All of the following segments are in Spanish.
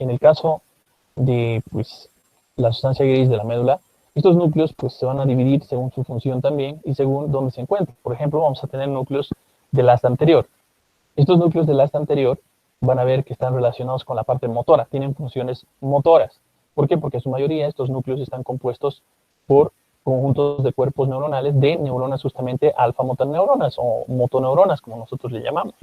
en el caso de pues, la sustancia gris de la médula, estos núcleos pues, se van a dividir según su función también y según dónde se encuentran. Por ejemplo, vamos a tener núcleos del asta anterior. Estos núcleos del asta anterior van a ver que están relacionados con la parte motora, tienen funciones motoras. ¿Por qué? Porque en su mayoría estos núcleos están compuestos por conjuntos de cuerpos neuronales de neuronas justamente alfa-motoneuronas o motoneuronas, como nosotros le llamamos.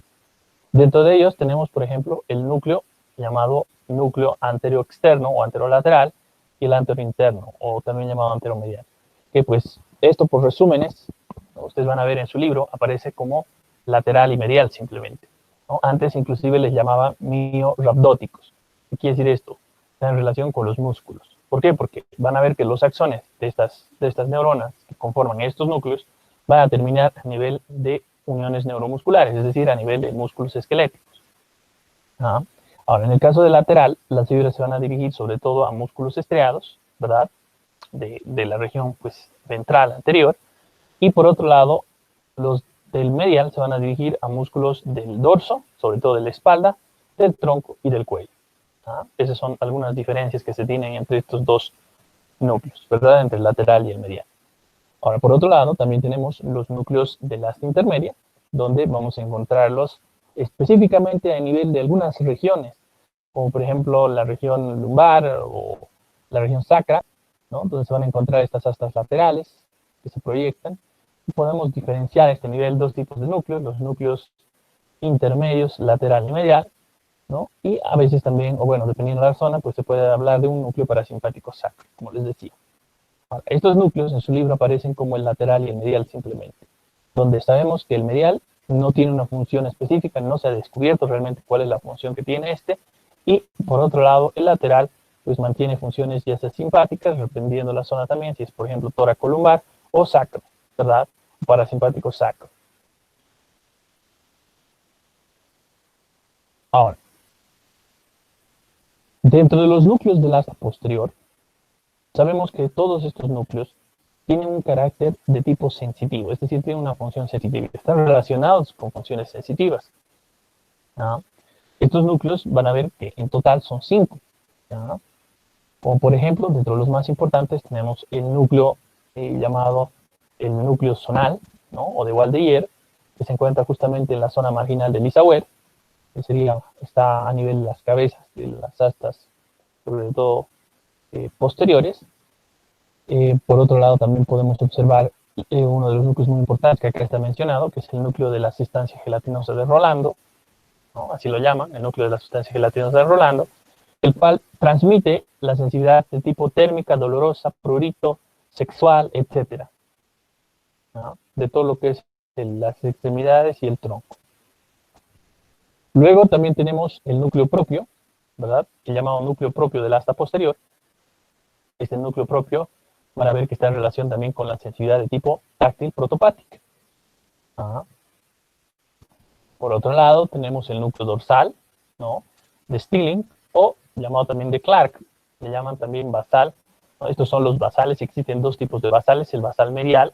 Dentro de ellos tenemos, por ejemplo, el núcleo llamado núcleo anteroexterno o anterolateral y el anterointerno, o también llamado anteromedial. Que pues esto por resúmenes, ustedes van a ver en su libro, aparece como lateral y medial simplemente. ¿No? Antes inclusive les llamaba miorhabdóticos. ¿Qué quiere decir esto? Está en relación con los músculos. ¿Por qué? Porque van a ver que los axones de estas neuronas que conforman estos núcleos van a terminar a nivel de uniones neuromusculares, es decir, a nivel de músculos esqueléticos. ¿Ah? Ahora, en el caso del lateral, las fibras se van a dirigir sobre todo a músculos estriados, ¿verdad? De la región pues, ventral anterior. Y por otro lado, los del medial se van a dirigir a músculos del dorso, sobre todo de la espalda, del tronco y del cuello. ¿Ah? Esas son algunas diferencias que se tienen entre estos dos núcleos, ¿verdad? Entre el lateral y el medial. Ahora, por otro lado, también tenemos los núcleos del asta intermedia, donde vamos a encontrarlos específicamente a nivel de algunas regiones, como por ejemplo la región lumbar o la región sacra, ¿no? Donde se van a encontrar estas astas laterales que se proyectan. Y podemos diferenciar este nivel dos tipos de núcleos, los núcleos intermedios, lateral y medial, ¿no? Y a veces también, o bueno, dependiendo de la zona, pues se puede hablar de un núcleo parasimpático sacro, como les decía. Ahora, estos núcleos en su libro aparecen como el lateral y el medial simplemente, donde sabemos que el medial no tiene una función específica, no se ha descubierto realmente cuál es la función que tiene este, y por otro lado, el lateral pues mantiene funciones ya sea simpáticas, dependiendo de la zona también, si es por ejemplo toracolumbar o sacro, ¿verdad? Parasimpático sacro. Ahora, dentro de los núcleos del asta posterior, sabemos que todos estos núcleos tienen un carácter de tipo sensitivo, es decir, tienen una función sensitiva, están relacionados con funciones sensitivas. ¿No? Estos núcleos van a ver que en total son 5. ¿No? Como por ejemplo, dentro de los más importantes tenemos el núcleo llamado el núcleo zonal, ¿no? O de Waldeyer, que se encuentra justamente en la zona marginal del Isauer, que está a nivel de las cabezas de las astas, sobre todo posteriores. Por otro lado, también podemos observar uno de los núcleos muy importantes que acá está mencionado, que es el núcleo de la sustancia gelatinosa de Rolando, ¿no? Así lo llaman, el núcleo de la sustancia gelatinosa de Rolando, el cual transmite la sensibilidad de tipo térmica, dolorosa, prurito, sexual, etc. ¿No? De todo lo que es las extremidades y el tronco. Luego también tenemos el núcleo propio, ¿verdad? El llamado núcleo propio del asta posterior. Este núcleo propio van a ver que está en relación también con la sensibilidad de tipo táctil protopática. Ajá. Por otro lado, tenemos el núcleo dorsal, ¿no? De Stilling, o llamado también de Clark, le llaman también basal. ¿No? Estos son los basales, existen dos tipos de basales, el basal medial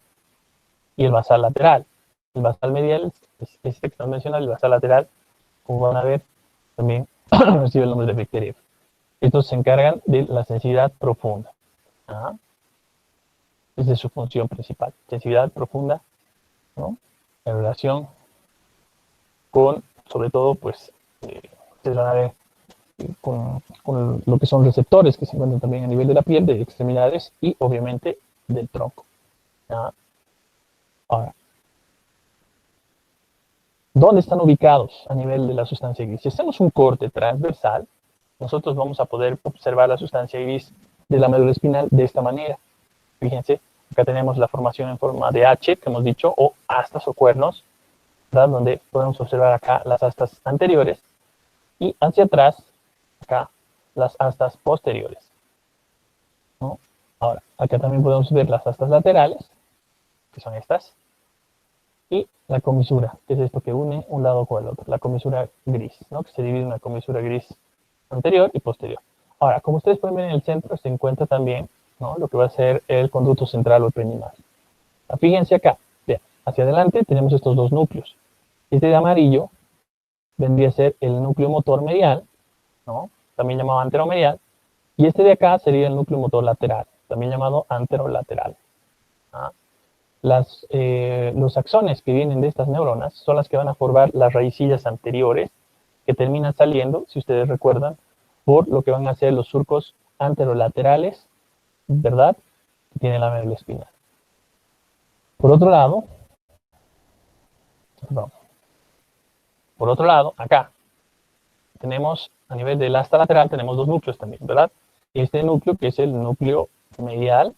y el basal lateral. El basal medial es este que nos menciona, el basal lateral, como van a ver, también recibe el nombre de Bechterew. Estos se encargan de la sensibilidad profunda. Ajá. Esa es su función principal, sensibilidad profunda, ¿no? En relación con, sobre todo, pues, ustedes van a ver con lo que son receptores que se encuentran también a nivel de la piel, de extremidades y obviamente del tronco. ¿Ya? Ahora, ¿dónde están ubicados a nivel de la sustancia gris? Si hacemos un corte transversal, nosotros vamos a poder observar la sustancia gris de la médula espinal de esta manera. Fíjense, acá tenemos la formación en forma de H, que hemos dicho, o astas o cuernos, ¿verdad? Donde podemos observar acá las astas anteriores y hacia atrás, acá, las astas posteriores. ¿No? Ahora, acá también podemos ver las astas laterales, que son estas, y la comisura, que es esto que une un lado con el otro, la comisura gris, ¿no? Que se divide en una comisura gris anterior y posterior. Ahora, como ustedes pueden ver en el centro, se encuentra también, ¿no? Lo que va a ser el conducto central o el pendimal. Fíjense acá, vean, hacia adelante tenemos estos dos núcleos. Este de amarillo vendría a ser el núcleo motor medial, ¿no? también llamado anteromedial, y este de acá sería el núcleo motor lateral, también llamado anterolateral. ¿Ah? Los axones que vienen de estas neuronas son las que van a formar las raicillas anteriores que terminan saliendo, si ustedes recuerdan, por lo que van a ser los surcos anterolaterales, ¿verdad? Que tiene la médula espinal. Por otro lado, perdón, por otro lado, acá tenemos, a nivel del asta lateral, tenemos dos núcleos también, ¿verdad? Este núcleo que es el núcleo medial,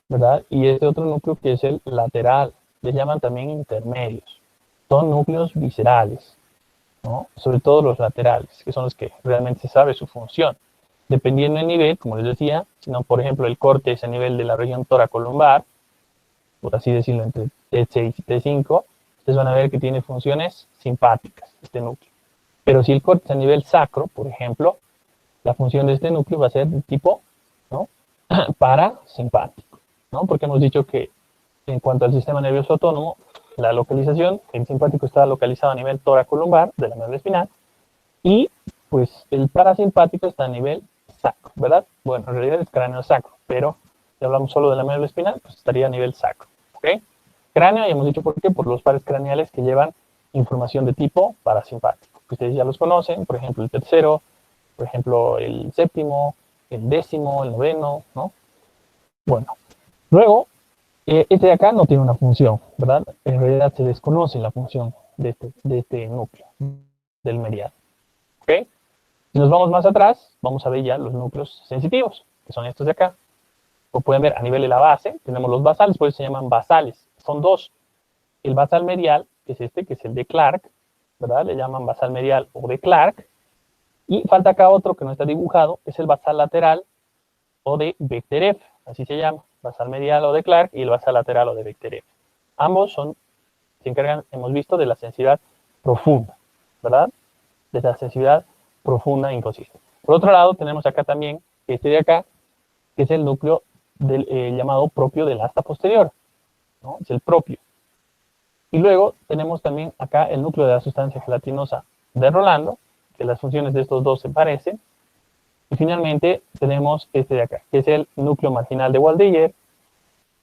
¿verdad? Y este otro núcleo que es el lateral, les llaman también intermedios. Son núcleos viscerales, ¿no? Sobre todo los laterales, que son los que realmente se sabe su función. Dependiendo del nivel, como les decía, si no, por ejemplo, el corte es a nivel de la región toracolumbar, por así decirlo, entre T6 y T5, ustedes van a ver que tiene funciones simpáticas, este núcleo. Pero si el corte es a nivel sacro, por ejemplo, la función de este núcleo va a ser de tipo, ¿no? Parasimpático, ¿no? Porque hemos dicho que en cuanto al sistema nervioso autónomo, la localización, el simpático está localizado a nivel toracolumbar de la médula espinal y pues el parasimpático está a nivel sacro, ¿verdad? Bueno, en realidad es cráneo sacro, pero si hablamos solo de la médula espinal, pues estaría a nivel sacro, ¿ok? Cráneo, ya hemos dicho por qué, por los pares craneales que llevan información de tipo parasimpático, que ustedes ya los conocen, por ejemplo, el tercero, por ejemplo, el séptimo, el décimo, el noveno, ¿no? Bueno, luego, este de acá no tiene una función, ¿verdad? En realidad se desconoce la función de este núcleo, del medial, ¿ok? Si nos vamos más atrás, vamos a ver ya los núcleos sensitivos, que son estos de acá. Como pueden ver, a nivel de la base, tenemos los basales, por eso se llaman basales. Son dos. El basal medial, que es este, que es el de Clark, ¿verdad? Le llaman basal medial o de Clark. Y falta acá otro que no está dibujado, que es el basal lateral o de Bechterew, así se llama. Basal medial o de Clark y el basal lateral o de Bechterew. Ambos se encargan, hemos visto, de la sensibilidad profunda, ¿verdad? De la sensibilidad profunda e inconsistente. Por otro lado, tenemos acá también este de acá, que es el núcleo del, llamado propio del asta posterior, ¿no? Es el propio. Y luego tenemos también acá el núcleo de la sustancia gelatinosa de Rolando, que las funciones de estos dos se parecen. Y finalmente tenemos este de acá, que es el núcleo marginal de Waldeyer,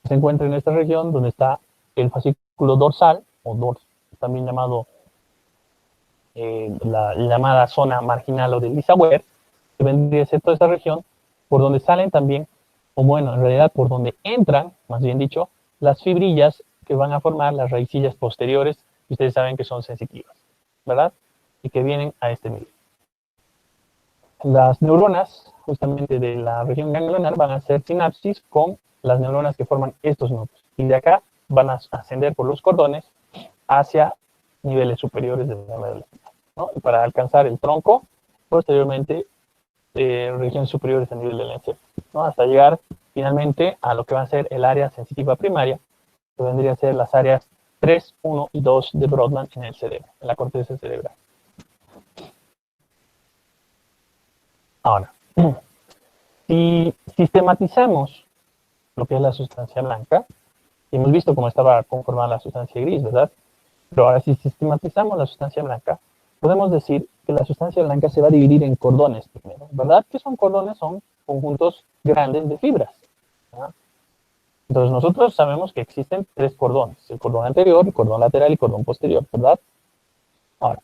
que se encuentra en esta región donde está el fascículo dorsal, o también llamado la llamada zona marginal o de Lissauer, que vendría a ser toda esta región, por donde salen también, o bueno, en realidad por donde entran, más bien dicho, las fibrillas que van a formar las raicillas posteriores, que ustedes saben que son sensitivas, ¿verdad? Y que vienen a este nivel. Las neuronas, justamente de la región ganglionar, van a hacer sinapsis con las neuronas que forman estos núcleos. Y de acá van a ascender por los cordones hacia niveles superiores de la médula, ¿no? Y para alcanzar el tronco, posteriormente regiones superiores a nivel del encéfalo, ¿no? Hasta llegar finalmente a lo que va a ser el área sensitiva primaria, que vendría a ser las áreas 3, 1 y 2 de Brodmann en el cerebro, en la corteza cerebral. Ahora, si sistematizamos lo que es la sustancia blanca, y hemos visto cómo estaba conformada la sustancia gris, ¿verdad? Pero ahora si sistematizamos la sustancia blanca, podemos decir que la sustancia blanca se va a dividir en cordones primero, ¿verdad? ¿Qué son cordones? Son conjuntos grandes de fibras, ¿verdad? Entonces nosotros sabemos que existen tres cordones, el cordón anterior, el cordón lateral y el cordón posterior, ¿verdad? Ahora,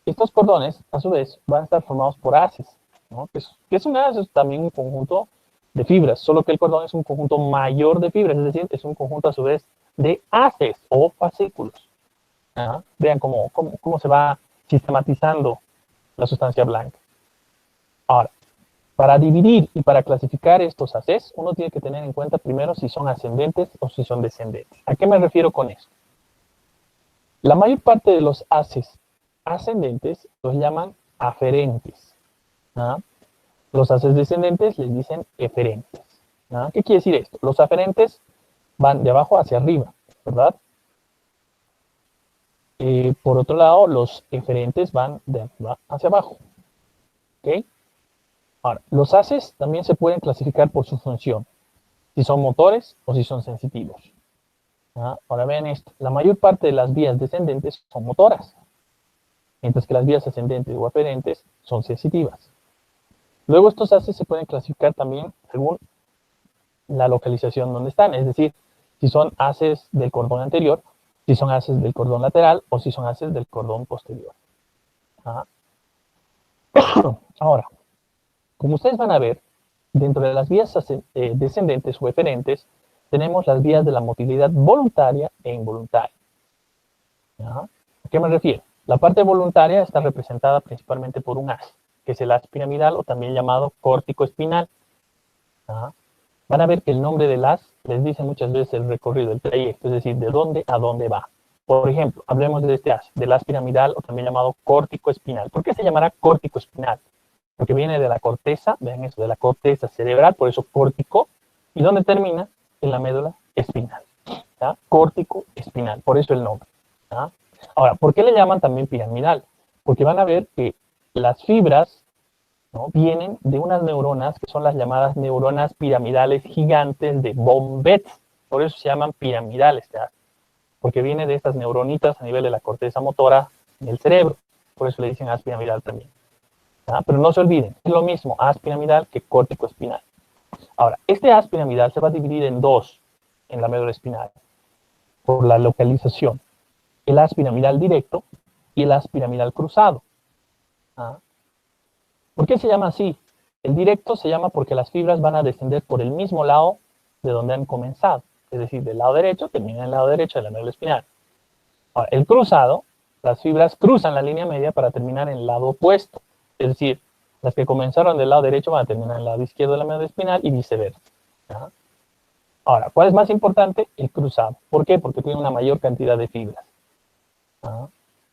estos cordones, a su vez, van a estar formados por haces, ¿no? ¿Qué es un haz? Es también un conjunto de fibras, solo que el cordón es un conjunto mayor de fibras, es decir, es un conjunto a su vez de haces o fascículos. ¿Ah? Vean cómo se va sistematizando la sustancia blanca. Ahora, para dividir y para clasificar estos haces, uno tiene que tener en cuenta primero si son ascendentes o si son descendentes. ¿A qué me refiero con esto? La mayor parte de los haces ascendentes los llaman aferentes. ¿Ah? Los haces descendentes les dicen eferentes. ¿Ah? ¿Qué quiere decir esto? Los aferentes van de abajo hacia arriba, ¿verdad? Por otro lado, los eferentes van de arriba hacia abajo. ¿Ok? Ahora, los haces también se pueden clasificar por su función, si son motores o si son sensitivos. ¿Ah? Ahora vean esto, la mayor parte de las vías descendentes son motoras, mientras que las vías ascendentes o aferentes son sensitivas. Luego estos haces se pueden clasificar también según la localización donde están, es decir, si son haces del cordón anterior, si son haces del cordón lateral o si son haces del cordón posterior. ¿Ah? Ahora, como ustedes van a ver, dentro de las vías descendentes o eferentes, tenemos las vías de la motilidad voluntaria e involuntaria. ¿Ah? ¿A qué me refiero? La parte voluntaria está representada principalmente por un haz, que es el haz piramidal o también llamado córtico espinal. ¿Ah? Van a ver que el nombre del haz les dice muchas veces el recorrido, el trayecto, es decir, de dónde a dónde va. Por ejemplo, hablemos de este haz, del haz piramidal o también llamado córtico espinal. ¿Por qué se llamará córtico espinal? Porque viene de la corteza, vean eso, de la corteza cerebral, por eso córtico. ¿Y dónde termina? En la médula espinal. ¿Ya? Córtico espinal, por eso el nombre. ¿Ya? Ahora, ¿por qué le llaman también piramidal? Porque van a ver que las fibras, ¿no?, vienen de unas neuronas que son las llamadas neuronas piramidales gigantes de von Betz. Por eso se llaman piramidales, ¿ya? Porque viene de estas neuronitas a nivel de la corteza motora del cerebro. Por eso le dicen haz piramidal también. ¿Ya? Pero no se olviden, es lo mismo haz piramidal que córtico espinal. Ahora, este haz piramidal se va a dividir en dos en la médula espinal por la localización. El haz piramidal directo y el haz piramidal cruzado. ¿Ah? ¿Por qué se llama así? El directo se llama porque las fibras van a descender por el mismo lado de donde han comenzado. Es decir, del lado derecho termina en el lado derecho de la médula espinal. Ahora, el cruzado, las fibras cruzan la línea media para terminar en el lado opuesto. Es decir, las que comenzaron del lado derecho van a terminar en el lado izquierdo de la médula espinal y viceversa. ¿Ah? Ahora, ¿cuál es más importante? El cruzado. ¿Por qué? Porque tiene una mayor cantidad de fibras. ¿Ah?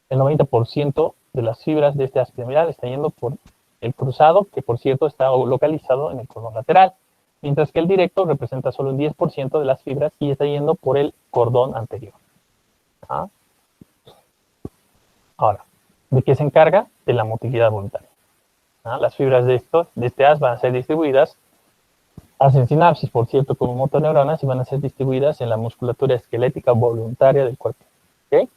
El 90% de las fibras de este haz piramidal está yendo por el cruzado, que por cierto está localizado en el cordón lateral, mientras que el directo representa solo un 10% de las fibras y está yendo por el cordón anterior. ¿Ah? Ahora, ¿de qué se encarga? De la motilidad voluntaria. ¿Ah? Las fibras de este haz van a ser distribuidas, hacen sinapsis, por cierto, como motoneuronas y van a ser distribuidas en la musculatura esquelética voluntaria del cuerpo. ¿Okay?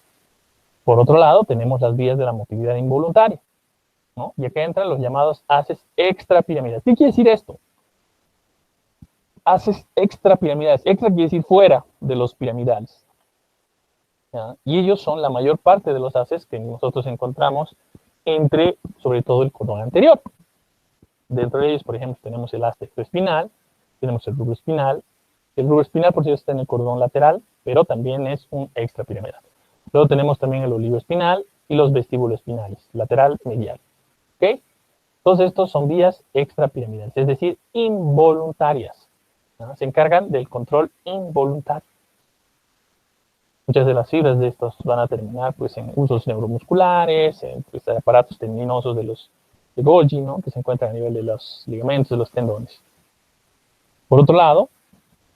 Por otro lado, tenemos las vías de la motilidad involuntaria, ¿no? Y acá entran los llamados haces extrapiramidales. ¿Qué quiere decir esto? Haces extrapiramidales. Extra quiere decir fuera de los piramidales. ¿Ya? Y ellos son la mayor parte de los haces que nosotros encontramos entre, sobre todo, el cordón anterior. Dentro de ellos, por ejemplo, tenemos el haz espinal, tenemos el rubro espinal. El rubro espinal, por cierto, está en el cordón lateral, pero también es un extrapiramidal. Luego tenemos también el olivo espinal y los vestíbulos espinales, lateral, medial. ¿Ok? Todos estos son vías extrapiramidales, es decir, involuntarias. ¿No? Se encargan del control involuntario. Muchas de las fibras de estos van a terminar pues, en usos neuromusculares, en pues, aparatos tendinosos de Golgi, ¿no?, que se encuentran a nivel de los ligamentos, de los tendones. Por otro lado,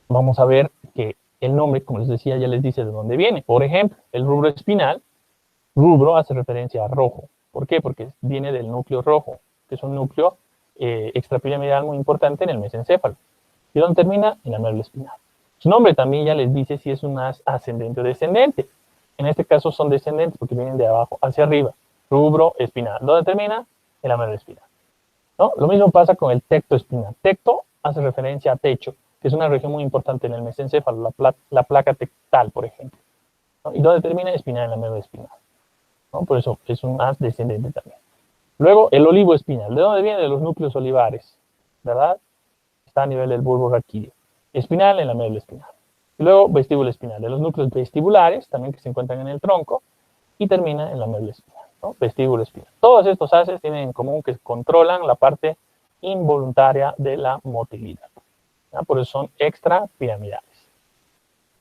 vamos a ver que el nombre, como les decía, ya les dice de dónde viene. Por ejemplo, el rubro espinal, rubro hace referencia a rojo. ¿Por qué? Porque viene del núcleo rojo, que es un núcleo extrapiramidal muy importante en el mesencéfalo. ¿Y dónde termina? En la médula espinal. Su nombre también ya les dice si es un haz ascendente o descendente. En este caso son descendentes porque vienen de abajo hacia arriba. Rubro espinal. ¿Dónde termina? En la médula espinal. ¿No? Lo mismo pasa con el tecto espinal. Tecto hace referencia a techo, que es una región muy importante en el mesencéfalo, la placa tectal, por ejemplo. ¿No? ¿Y dónde termina? Espinal, en la médula espinal. ¿No? Por eso es un haz descendente también. Luego, el olivo espinal. ¿De dónde viene? De los núcleos olivares, ¿verdad? Está a nivel del bulbo raquídeo. Espinal en la médula espinal. Y luego, vestíbulo espinal. De los núcleos vestibulares, también que se encuentran en el tronco, y termina en la médula espinal, ¿no? Vestíbulo espinal. Todos estos haces tienen en común que controlan la parte involuntaria de la motilidad. ¿Ya? Por eso son extrapiramidales.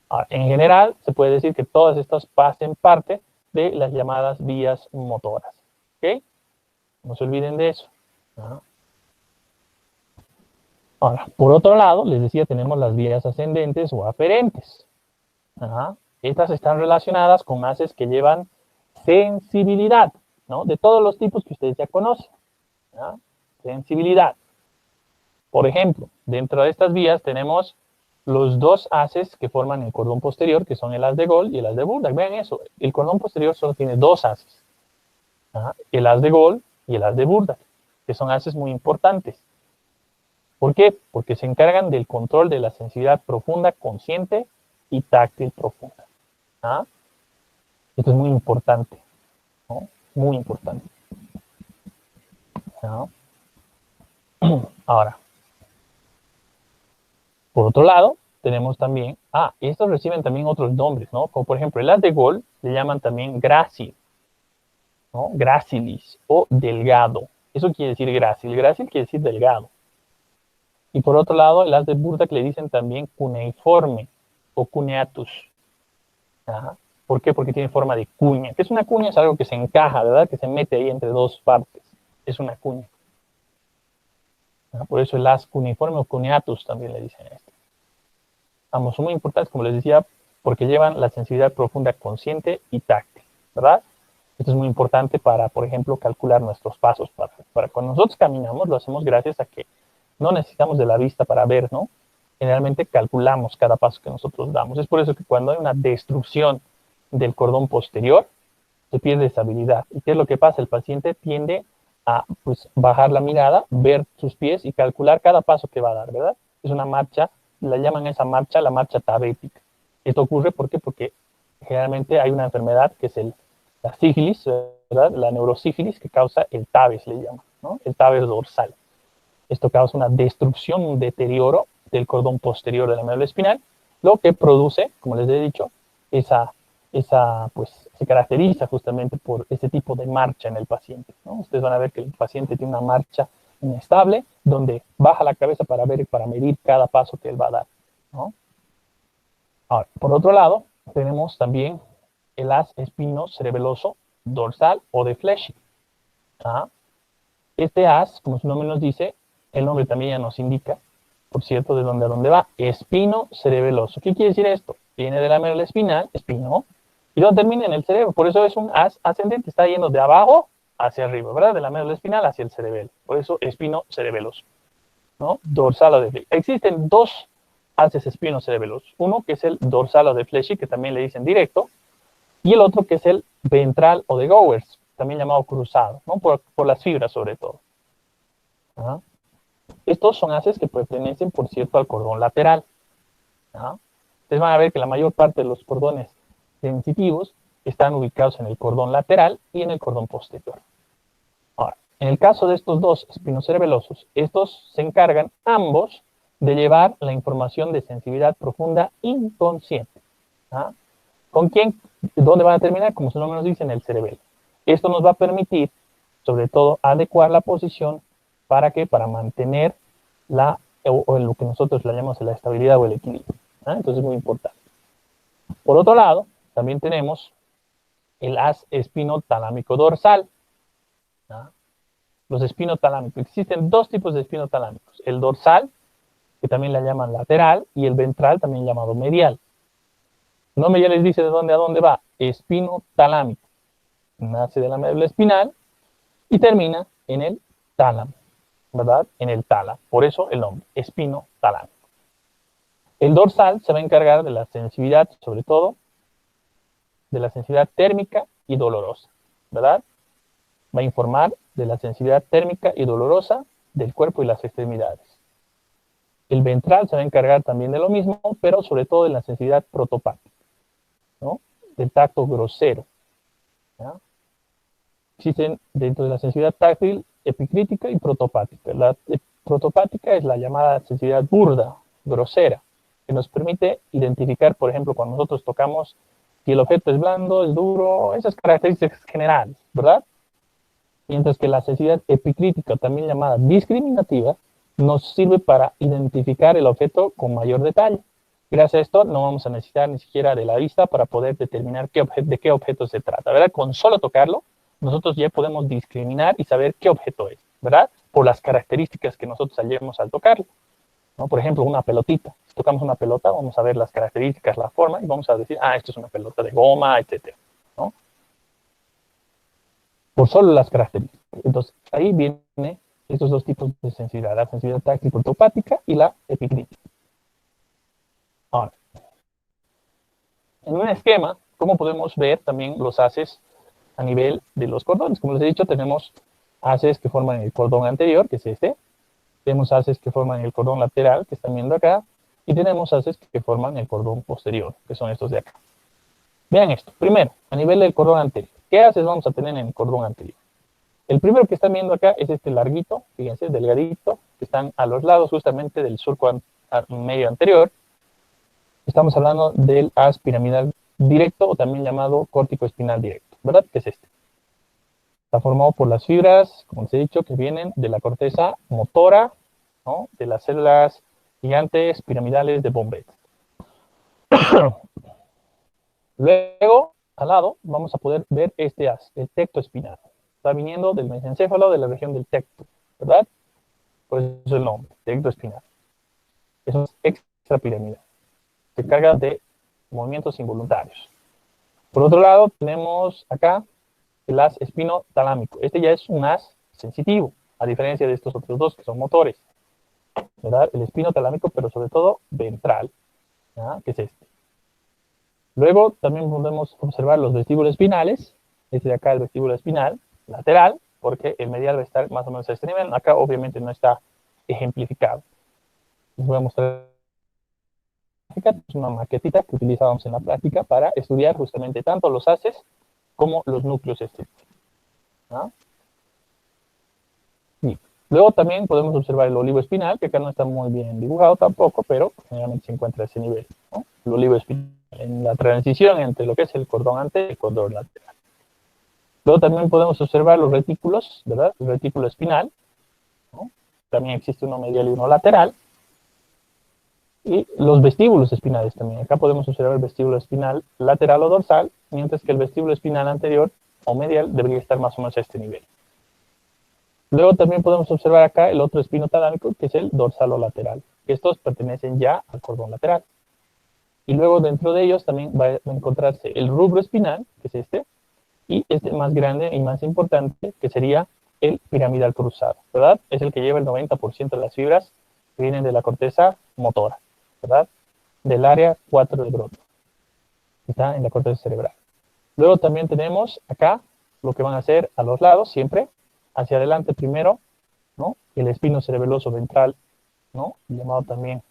Ahora, en general, se puede decir que todas estas pasen parte de las llamadas vías motoras. ¿Ok? No se olviden de eso. ¿Ya? Ahora, por otro lado, les decía, tenemos las vías ascendentes o aferentes. ¿Ya? Estas están relacionadas con haces que llevan sensibilidad, ¿no? De todos los tipos que ustedes ya conocen. ¿Ya? Sensibilidad. Por ejemplo, dentro de estas vías tenemos los dos haces que forman el cordón posterior, que son el haz de Gold y el haz de Burdak. Vean eso, el cordón posterior solo tiene dos haces. ¿Ya? El haz de Gold y el haz de Burdak, que son haces muy importantes. ¿Por qué? Porque se encargan del control de la sensibilidad profunda, consciente y táctil profunda. ¿Ah? Esto es muy importante, ¿no? Muy importante. ¿No? Ahora, por otro lado, tenemos también, estos reciben también otros nombres, ¿no? Como por ejemplo, el haz de gol le llaman también grácil, ¿no? Grácilis o delgado. Eso quiere decir grácil. Grácil quiere decir delgado. Y por otro lado, el haz de burda que le dicen también cuneiforme o cuneatus. Ajá. ¿Por qué? Porque tiene forma de cuña. ¿Qué es una cuña? Es algo que se encaja, ¿verdad? Que se mete ahí entre dos partes. Es una cuña. Por eso el haz cuneiforme o cuneatus también le dicen esto. Ambos son muy importantes, como les decía, porque llevan la sensibilidad profunda consciente y táctil, ¿verdad? Esto es muy importante para, por ejemplo, calcular nuestros pasos. Para cuando nosotros caminamos, lo hacemos gracias a que no necesitamos de la vista para ver, ¿no? Generalmente calculamos cada paso que nosotros damos. Es por eso que cuando hay una destrucción del cordón posterior, se pierde estabilidad. ¿Y qué es lo que pasa? El paciente tiende a pues, bajar la mirada, ver sus pies y calcular cada paso que va a dar, ¿verdad? Es una marcha, la llaman esa marcha la marcha tabética. Esto ocurre ¿por qué? Porque generalmente hay una enfermedad que es la sífilis, ¿verdad? La neurosífilis que causa el tabes, le llaman, ¿no? El tabes dorsal. Esto causa una destrucción, un deterioro del cordón posterior de la médula espinal, lo que produce, como les he dicho, pues, se caracteriza justamente por ese tipo de marcha en el paciente, ¿no? Ustedes van a ver que el paciente tiene una marcha inestable, donde baja la cabeza para ver y para medir cada paso que él va a dar, ¿no? Ahora, por otro lado, tenemos también el haz espinocerebeloso dorsal o de Fleschig. ¿Ah? Este haz, como su nombre nos dice, el nombre también ya nos indica, por cierto, de dónde a dónde va, espinocerebeloso. ¿Qué quiere decir esto? Viene de la médula espinal, espino, y donde termina en el cerebro. Por eso es un haz ascendente, está yendo de abajo hacia arriba, ¿verdad? De la médula espinal hacia el cerebelo. Por eso espinocerebeloso, ¿no? Dorsal o de Fleschig. Existen dos haces espinocerebelosos. Uno que es el dorsal o de Fleschig, que también le dicen directo, y el otro que es el ventral o de Gowers, también llamado cruzado, ¿no? Por las fibras sobre todo. ¿Ah? Estos son haces que pertenecen, por cierto, al cordón lateral. ¿Ah? Ustedes van a ver que la mayor parte de los cordones sensitivos están ubicados en el cordón lateral y en el cordón posterior. Ahora, en el caso de estos dos espinocerebelosos, estos se encargan ambos de llevar la información de sensibilidad profunda inconsciente. ¿Ah? ¿Con quién? ¿Dónde van a terminar? Como su nombre nos dice, en el cerebelo. Esto nos va a permitir, sobre todo, adecuar la posición. ¿Para qué? Para mantener o lo que nosotros le llamamos la estabilidad o el equilibrio. ¿Ah? Entonces es muy importante. Por otro lado, también tenemos el haz espinotalámico dorsal. ¿Ah? Los espinotalámicos. Existen dos tipos de espinotalámicos. El dorsal, que también le llaman lateral, y el ventral, también llamado medial. El nombre ya les dice de dónde a dónde va. Espinotalámico. Nace de la médula espinal y termina en el tálamo, ¿verdad? En el tálamo. Por eso el nombre, espinotalámico. El dorsal se va a encargar de la sensibilidad, sobre todo, de la sensibilidad térmica y dolorosa, ¿verdad? Va a informar de la sensibilidad térmica y dolorosa del cuerpo y las extremidades. El ventral se va a encargar también de lo mismo, pero sobre todo de la sensibilidad protopática, ¿no? Del tacto grosero. ¿Ya? Existen dentro de la sensibilidad táctil epicrítica y protopática. La protopática es la llamada sensibilidad burda, grosera, que nos permite identificar, por ejemplo, cuando nosotros tocamos si el objeto es blando, es duro, esas características generales, ¿verdad? Mientras que la sensibilidad epicrítica, también llamada discriminativa, nos sirve para identificar el objeto con mayor detalle. Gracias a esto no vamos a necesitar ni siquiera de la vista para poder determinar de qué objeto se trata, ¿verdad? Con solo tocarlo, nosotros ya podemos discriminar y saber qué objeto es, ¿verdad? Por las características que nosotros hallemos al tocarlo, ¿no? Por ejemplo, una pelotita. Si tocamos una pelota, vamos a ver las características, la forma, y vamos a decir, esto es una pelota de goma, etc., ¿no? Por solo las características. Entonces, ahí vienen estos dos tipos de sensibilidad, la sensibilidad táctil protopática y la epicrítica. Ahora, en un esquema, ¿cómo podemos ver también los haces a nivel de los cordones? Como les he dicho, tenemos haces que forman el cordón anterior, que es este, Tenemos haces que forman el cordón lateral, que están viendo acá, y tenemos haces que forman el cordón posterior, que son estos de acá. Vean esto. Primero, a nivel del cordón anterior. ¿Qué haces vamos a tener en el cordón anterior? El primero que están viendo acá es este larguito, fíjense, delgadito, que están a los lados justamente del surco medio anterior. Estamos hablando del haz piramidal directo, o también llamado córtico espinal directo, ¿verdad? Que es este. Está formado por las fibras, como les he dicho, que vienen de la corteza motora, ¿no? De las células gigantes piramidales de Bombet. Luego, al lado, vamos a poder ver este haz, el tecto espinal. Está viniendo del mesencéfalo de la región del tecto, ¿verdad? Por eso es el nombre, tecto espinal. Eso es extrapiramidal. Se carga de movimientos involuntarios. Por otro lado, tenemos acá el haz espinotalámico. Este ya es un haz sensitivo, a diferencia de estos otros dos que son motores, ¿verdad? El espinotalámico, pero sobre todo ventral, ¿ya? Que es este. Luego también podemos observar los vestíbulos espinales. Este de acá es el vestíbulo espinal lateral, porque el medial va a estar más o menos a este nivel. Acá obviamente no está ejemplificado. Les voy a mostrar una maquetita que utilizábamos en la práctica para estudiar justamente tanto los haces como los núcleos estrictos. ¿Ah? Sí. Luego también podemos observar el olivo espinal, que acá no está muy bien dibujado tampoco, pero generalmente se encuentra a ese nivel, ¿no? El olivo espinal en la transición entre lo que es el cordón anterior y el cordón lateral. Luego también podemos observar los retículos, ¿verdad? El retículo espinal, ¿no? También existe uno medial y uno lateral. Y los vestíbulos espinales también. Acá podemos observar el vestíbulo espinal lateral o dorsal, mientras que el vestíbulo espinal anterior o medial debería estar más o menos a este nivel. Luego también podemos observar acá el otro espinotalámico, que es el dorsal o lateral. Estos pertenecen ya al cordón lateral. Y luego dentro de ellos también va a encontrarse el rubro espinal, que es este, y este más grande y más importante, que sería el piramidal cruzado, ¿verdad? Es el que lleva el 90% de las fibras que vienen de la corteza motora, ¿verdad? Del área 4 de Broca, que está en la corteza cerebral. Luego también tenemos acá lo que van a hacer a los lados, siempre, hacia adelante primero, ¿no? El espino cerebeloso ventral, ¿no? Llamado también,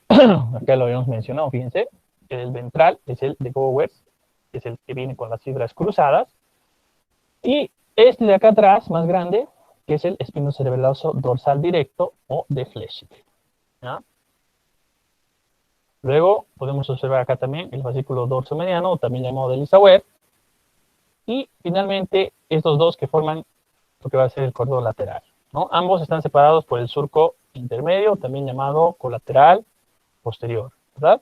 acá lo habíamos mencionado, fíjense, el ventral es el de Gowers, es el que viene con las fibras cruzadas, y este de acá atrás, más grande, que es el espino cerebeloso dorsal directo o de Flechig, ¿ya? Luego podemos observar acá también el fascículo dorsomediano, también llamado de Lissauer, y finalmente estos dos que forman lo que va a ser el cordón lateral, ¿no? Ambos están separados por el surco intermedio, también llamado colateral posterior, ¿verdad?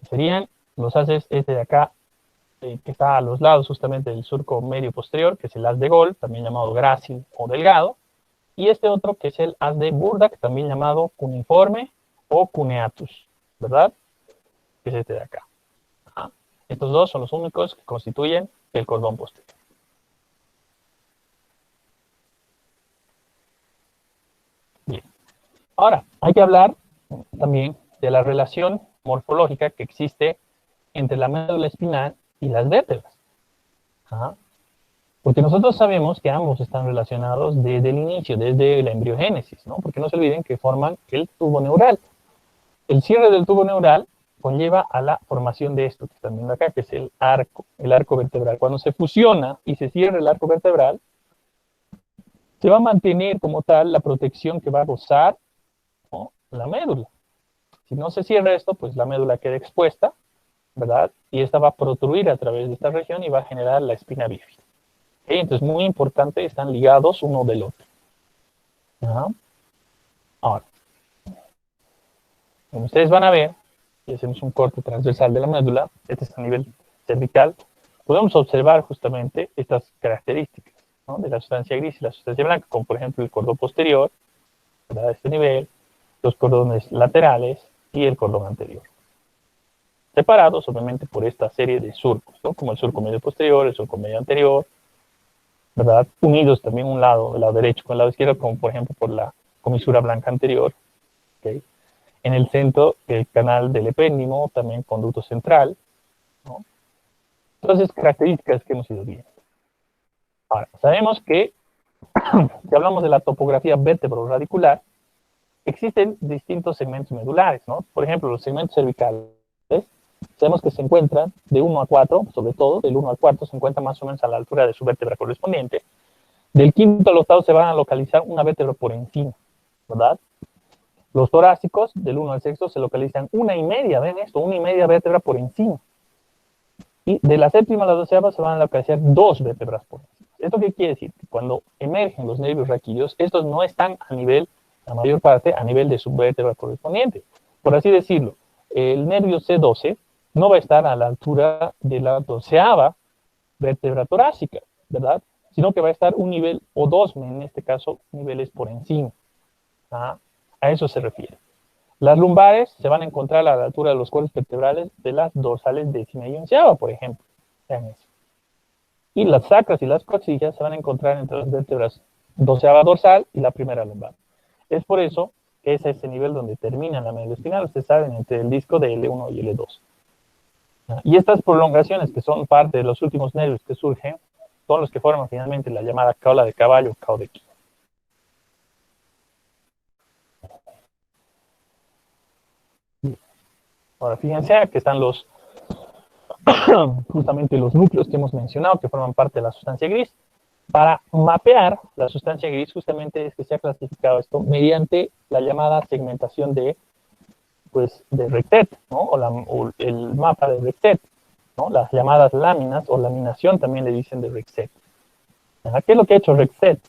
Serían los haces este de acá, que está a los lados justamente del surco medio posterior, que es el haz de Gol, también llamado grácil o delgado, y este otro que es el haz de Burdak, también llamado cuneiforme o cuneatus, ¿verdad? Que es este de acá. Ajá. Estos dos son los únicos que constituyen el cordón posterior. Bien. Ahora, hay que hablar también de la relación morfológica que existe entre la médula espinal y las vértebras. Ajá. Porque nosotros sabemos que ambos están relacionados desde el inicio, desde la embriogénesis, ¿no? Porque no se olviden que forman el tubo neural. El cierre del tubo neural conlleva a la formación de esto que están viendo acá, que es el arco vertebral. Cuando se fusiona y se cierra el arco vertebral, se va a mantener como tal la protección que va a gozar, ¿no? La médula. Si no se cierra esto, pues la médula queda expuesta, ¿verdad? Y esta va a protruir a través de esta región y va a generar la espina bífida. ¿Okay? Entonces, muy importante, están ligados uno del otro. ¿Ah? Ahora, como ustedes van a ver, si hacemos un corte transversal de la médula, este es a nivel cervical, podemos observar justamente estas características, ¿no? De la sustancia gris y la sustancia blanca, como por ejemplo el cordón posterior, ¿verdad? A este nivel, los cordones laterales y el cordón anterior. Separados, obviamente, por esta serie de surcos, ¿no? Como el surco medio posterior, el surco medio anterior, ¿verdad? Unidos también un lado, el lado derecho con el lado izquierdo, como por ejemplo por la comisura blanca anterior, ¿okay? En el centro, el canal del epéndimo, también conducto central, ¿no? Entonces, características que hemos ido viendo. Ahora, sabemos que Si hablamos de la topografía vértebro-radicular, existen distintos segmentos medulares, ¿no? Por ejemplo, los segmentos cervicales, sabemos que se encuentran de 1 a 4, sobre todo, del 1 al 4 se encuentra más o menos a la altura de su vértebra correspondiente. Del quinto al octavo se van a localizar una vértebra por encima, ¿verdad? Los torácicos, del 1 al sexto, se localizan una y media, ¿ven esto? Una y media vértebra por encima. Y de la séptima a la doceava se van a localizar 2 vértebras por encima. ¿Esto qué quiere decir? Que cuando emergen los nervios raquídeos, estos no están a nivel, la mayor parte, a nivel de su vértebra correspondiente. Por así decirlo, el nervio C12 no va a estar a la altura de la doceava vértebra torácica, ¿verdad? Sino que va a estar un nivel, o dos, en este caso, niveles por encima. ¿Ah? A eso se refiere. Las lumbares se van a encontrar a la altura de los cuerpos vertebrales de las dorsales décima y onceava, por ejemplo. Vean eso. Y las sacras y las coxillas se van a encontrar entre las vértebras doceava dorsal y la primera lumbar. Es por eso que es ese nivel donde termina la médula espinal, ustedes saben, entre el disco de L1 y L2. Y estas prolongaciones, que son parte de los últimos nervios que surgen, son los que forman finalmente la llamada cola de caballo o caudequín. Ahora fíjense que están los justamente los núcleos que hemos mencionado, que forman parte de la sustancia gris. Para mapear la sustancia gris, justamente es que se ha clasificado esto mediante la llamada segmentación de, pues, de Rectet, ¿no? O el mapa de Rectet, ¿no? Las llamadas láminas o laminación también le dicen de Rectet. ¿Qué es lo que ha hecho Rectet?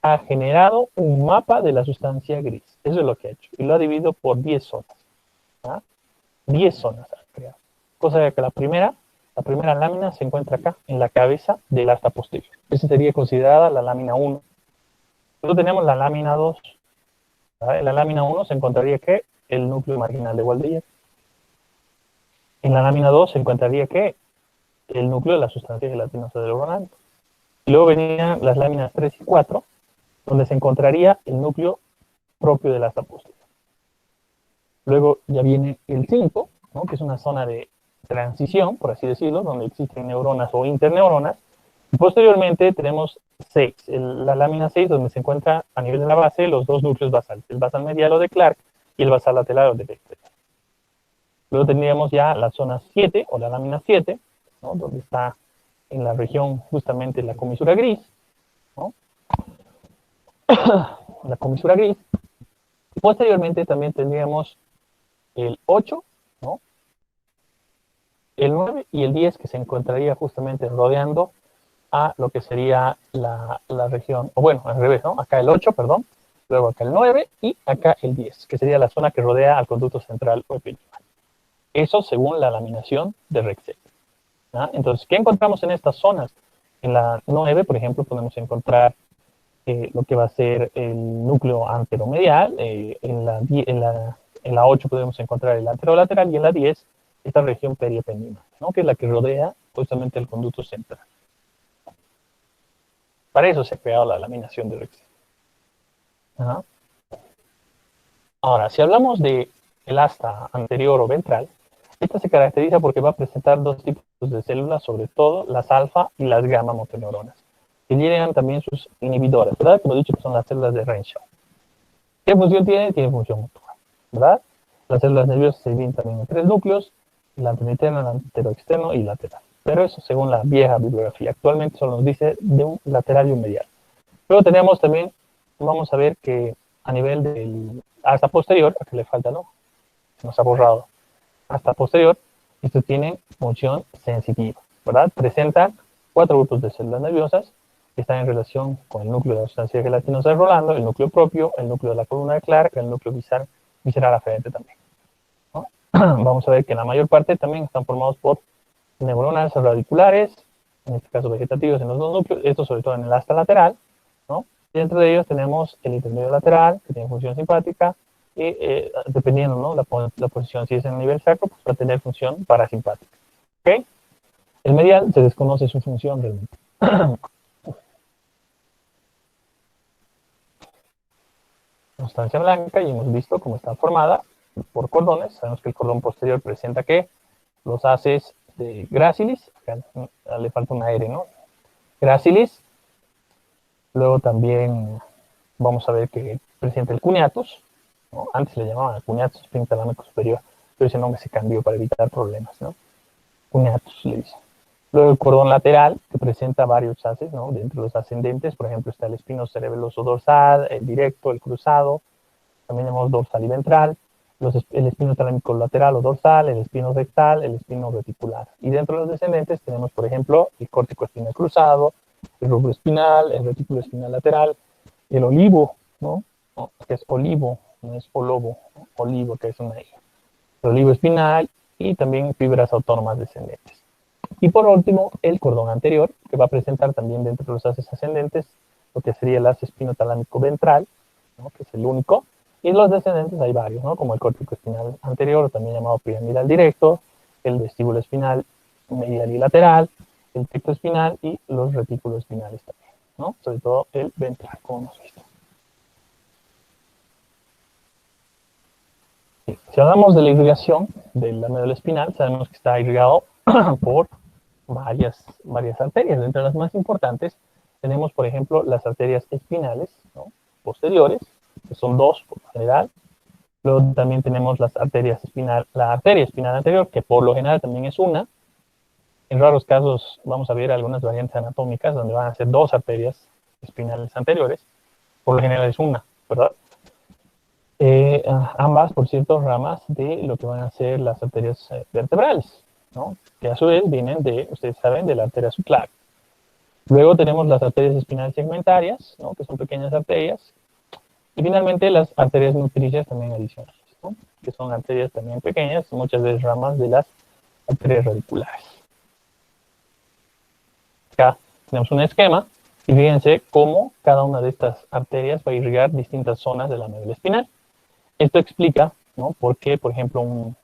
Ha generado un mapa de la sustancia gris. Eso es lo que ha hecho. Y lo ha dividido por 10 zonas. 10 zonas ha creado. Cosa que la primera lámina se encuentra acá, en la cabeza del asta posterior. Esa sería considerada la lámina 1. Luego tenemos la lámina 2. En la lámina 1 se encontraría que el núcleo marginal de Waldeyer. En la lámina 2 se encontraría que el núcleo de la sustancia gelatinosa del organal. Luego venían las láminas 3 y 4, donde se encontraría el núcleo propio del asta posterior. Luego ya viene el 5, ¿no? Que es una zona de transición, por así decirlo, donde existen neuronas o interneuronas. Y posteriormente tenemos 6, la lámina 6, donde se encuentra a nivel de la base los dos núcleos basales, el basal medial o de Clark y el basal lateral o de Bechdel. Luego tendríamos ya la zona 7 o la lámina 7, ¿no? Donde está en la región justamente la comisura gris, ¿no? La comisura gris. Y posteriormente también tendríamos el 8, ¿no? El 9 y el 10, que se encontraría justamente rodeando a lo que sería la región, o bueno, al revés, ¿no? Acá el 8, perdón, luego acá el 9 y acá el 10, que sería la zona que rodea al conducto central o epineural. Eso según la laminación de Rectet. Entonces, ¿qué encontramos en estas zonas? En la 9, por ejemplo, podemos encontrar lo que va a ser el núcleo anteromedial, en la 8 podemos encontrar el anterolateral y en la 10 esta región periependimal, ¿no? Que es la que rodea justamente el conducto central. Para eso se ha creado la laminación de Rectet. Ahora, si hablamos de el asta anterior o ventral, esta se caracteriza porque va a presentar dos tipos de células, sobre todo las alfa y las gamma motoneuronas, que llegan también sus inhibidoras, ¿verdad? Como he dicho, que son las células de Renshaw. ¿Qué función tiene? Tiene función motora, ¿verdad? Las células nerviosas se dividen también en 3 núcleos, el anterointerno, el anteroexterno y lateral. Pero eso según la vieja bibliografía. Actualmente solo nos dice de un lateral y un medial. Luego tenemos también, vamos a ver que a nivel del asta posterior, acá le falta, ¿no? Nos ha borrado. Asta posterior, estos tienen función sensitiva, ¿verdad? Presentan 4 grupos de células nerviosas que están en relación con el núcleo de la sustancia gelatinosa de Rolando, el núcleo propio, el núcleo de la columna de Clark, el núcleo visceral aferente también, ¿no? Vamos a ver que la mayor parte también están formados por neuronas radiculares, en este caso vegetativos en los dos núcleos, esto sobre todo en el asta lateral, ¿no? Y dentro de ellos tenemos el intermedio lateral, que tiene función simpática, y dependiendo, ¿no? la posición, si es en el nivel sacro, pues va a tener función parasimpática. ¿Ok? El medial se desconoce su función realmente. Sustancia blanca, y hemos visto cómo está formada por cordones. Sabemos que el cordón posterior presenta que los haces de gracilis, acá le falta una R, ¿no? Gracilis. Luego también vamos a ver que presenta el cuneatus, ¿no? Antes le llamaban cuneatus espino talámico superior, pero ese nombre se cambió para evitar problemas, ¿no? Cuneatus le dicen. Luego el cordón lateral, que presenta varios haces, ¿no? De entre los ascendentes, por ejemplo, está el espino cerebeloso dorsal, el directo, el cruzado, también tenemos dorsal y ventral, el espino talámico lateral o dorsal, el espino rectal, el espino reticular. Y dentro de los descendentes tenemos, por ejemplo, el córtico espinal cruzado, el rubro espinal, el retículo espinal lateral, el olivo, ¿no? Que es olivo, no es olobo, ¿no? Olivo, que es una I. El olivo espinal y también fibras autónomas descendentes. Y por último, el cordón anterior, que va a presentar también dentro de los haces ascendentes lo que sería el haz espinotalámico ventral, ¿no? Que es el único. Y los descendentes hay varios, ¿no? Como el córtico espinal anterior, también llamado piramidal directo, el vestíbulo espinal medial y lateral, el tecto espinal y los retículos espinales también, ¿no? Sobre todo el ventral, como hemos visto. Si hablamos de la irrigación de la médula espinal, sabemos que está irrigado por varias arterias. Entre las más importantes tenemos, por ejemplo, las arterias espinales, ¿no? Posteriores, que son dos por lo general. Luego también tenemos las arterias espinal, la arteria espinal anterior, que por lo general también es una. En raros casos vamos a ver algunas variantes anatómicas donde van a ser dos arterias espinales anteriores. Por lo general es una, ¿verdad? Ambas, por cierto, ramas de lo que van a ser las arterias vertebrales, ¿no? Que a su vez vienen de, ustedes saben, de la arteria subclaviana. Luego tenemos las arterias espinales segmentarias, ¿no? Que son pequeñas arterias. Y finalmente las arterias nutricias también adicionales, ¿no? Que son arterias también pequeñas, muchas veces ramas de las arterias radiculares. Acá tenemos un esquema y fíjense cómo cada una de estas arterias va a irrigar distintas zonas de la médula espinal. Esto explica, ¿no? Por qué, por ejemplo, un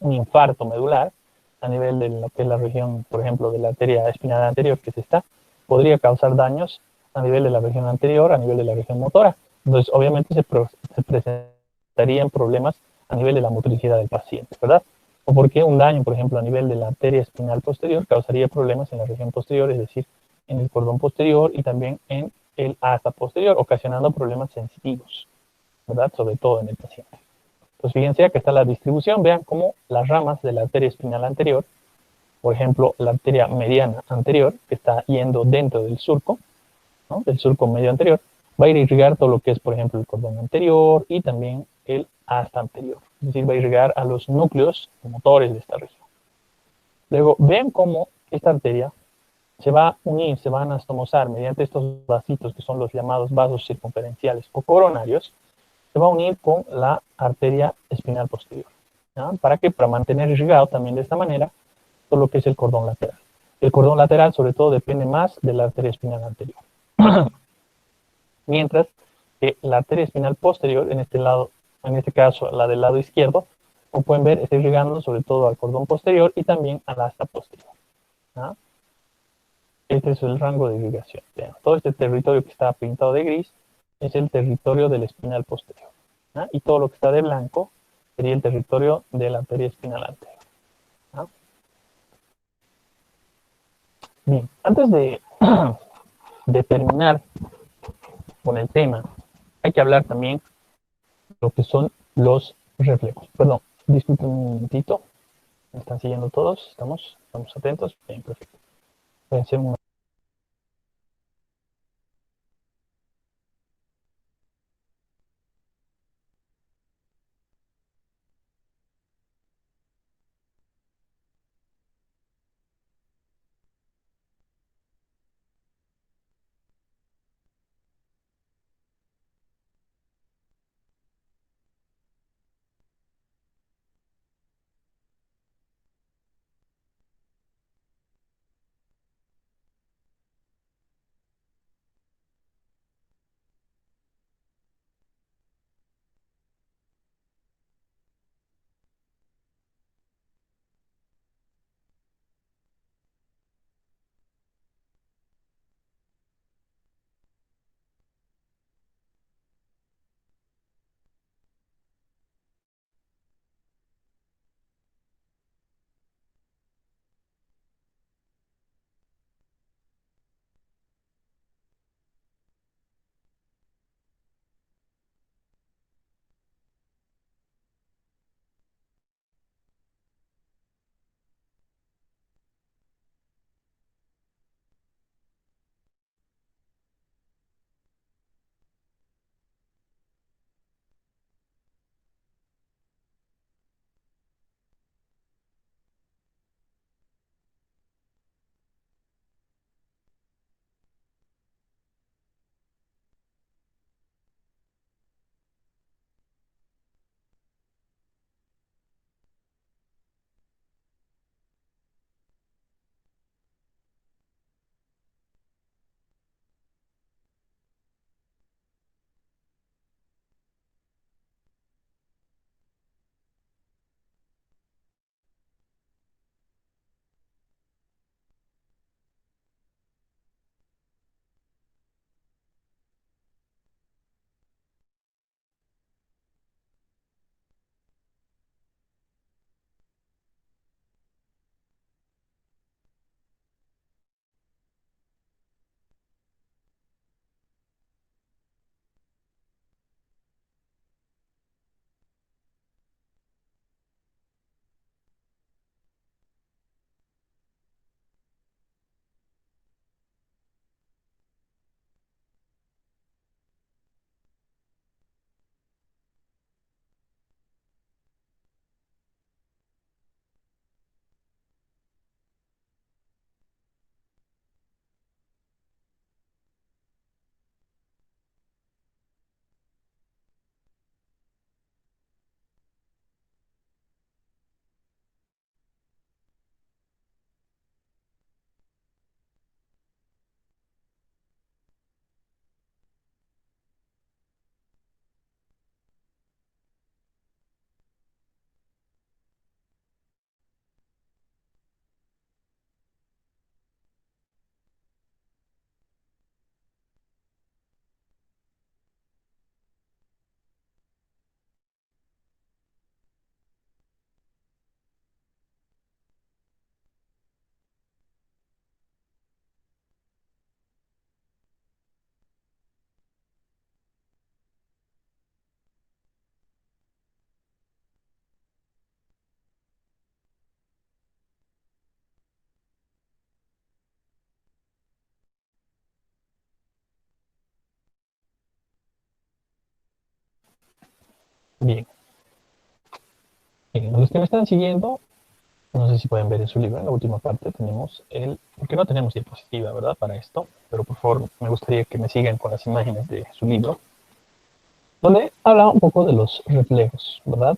infarto medular a nivel de lo que es la región, por ejemplo, de la arteria espinal anterior, que es esta, podría causar daños a nivel de la región anterior, a nivel de la región motora. Entonces, obviamente se presentarían problemas a nivel de la motricidad del paciente, ¿verdad? O porque un daño, por ejemplo, a nivel de la arteria espinal posterior causaría problemas en la región posterior, es decir, en el cordón posterior y también en el asa posterior, ocasionando problemas sensitivos, ¿verdad? Sobre todo en el paciente. Pues fíjense, acá está la distribución, vean cómo las ramas de la arteria espinal anterior, por ejemplo, la arteria mediana anterior, que está yendo dentro del surco, ¿no? Del surco medio anterior, va a irrigar todo lo que es, por ejemplo, el cordón anterior y también el asta anterior. Es decir, va a irrigar a los núcleos motores de esta región. Luego, vean cómo esta arteria se va a unir, se va a anastomosar mediante estos vasitos que son los llamados vasos circunferenciales o coronarios, se va a unir con la arteria espinal posterior. ¿Ya? ¿Para qué? Para mantener irrigado también de esta manera todo lo que es el cordón lateral. El cordón lateral, sobre todo, depende más de la arteria espinal anterior. Mientras que la arteria espinal posterior, en este lado, en este caso la del lado izquierdo, como pueden ver, está irrigando sobre todo al cordón posterior y también al asta posterior. ¿Ya? Este es el rango de irrigación. Vean, todo este territorio que está pintado de gris es el territorio del espinal posterior. ¿Ya? Y todo lo que está de blanco sería el territorio de la arteria espinal anterior. ¿Ya? Bien, antes de terminar con el tema, hay que hablar también de lo que son los reflejos. Perdón, disculpen un momentito. ¿Me están siguiendo todos? ¿Estamos atentos? Bien, perfecto. Voy a hacer un Bien, los que me están siguiendo, no sé si pueden ver en su libro, en la última parte tenemos porque no tenemos diapositiva, ¿verdad? Para esto, pero por favor me gustaría que me sigan con las imágenes de su libro, donde habla un poco de los reflejos, ¿verdad?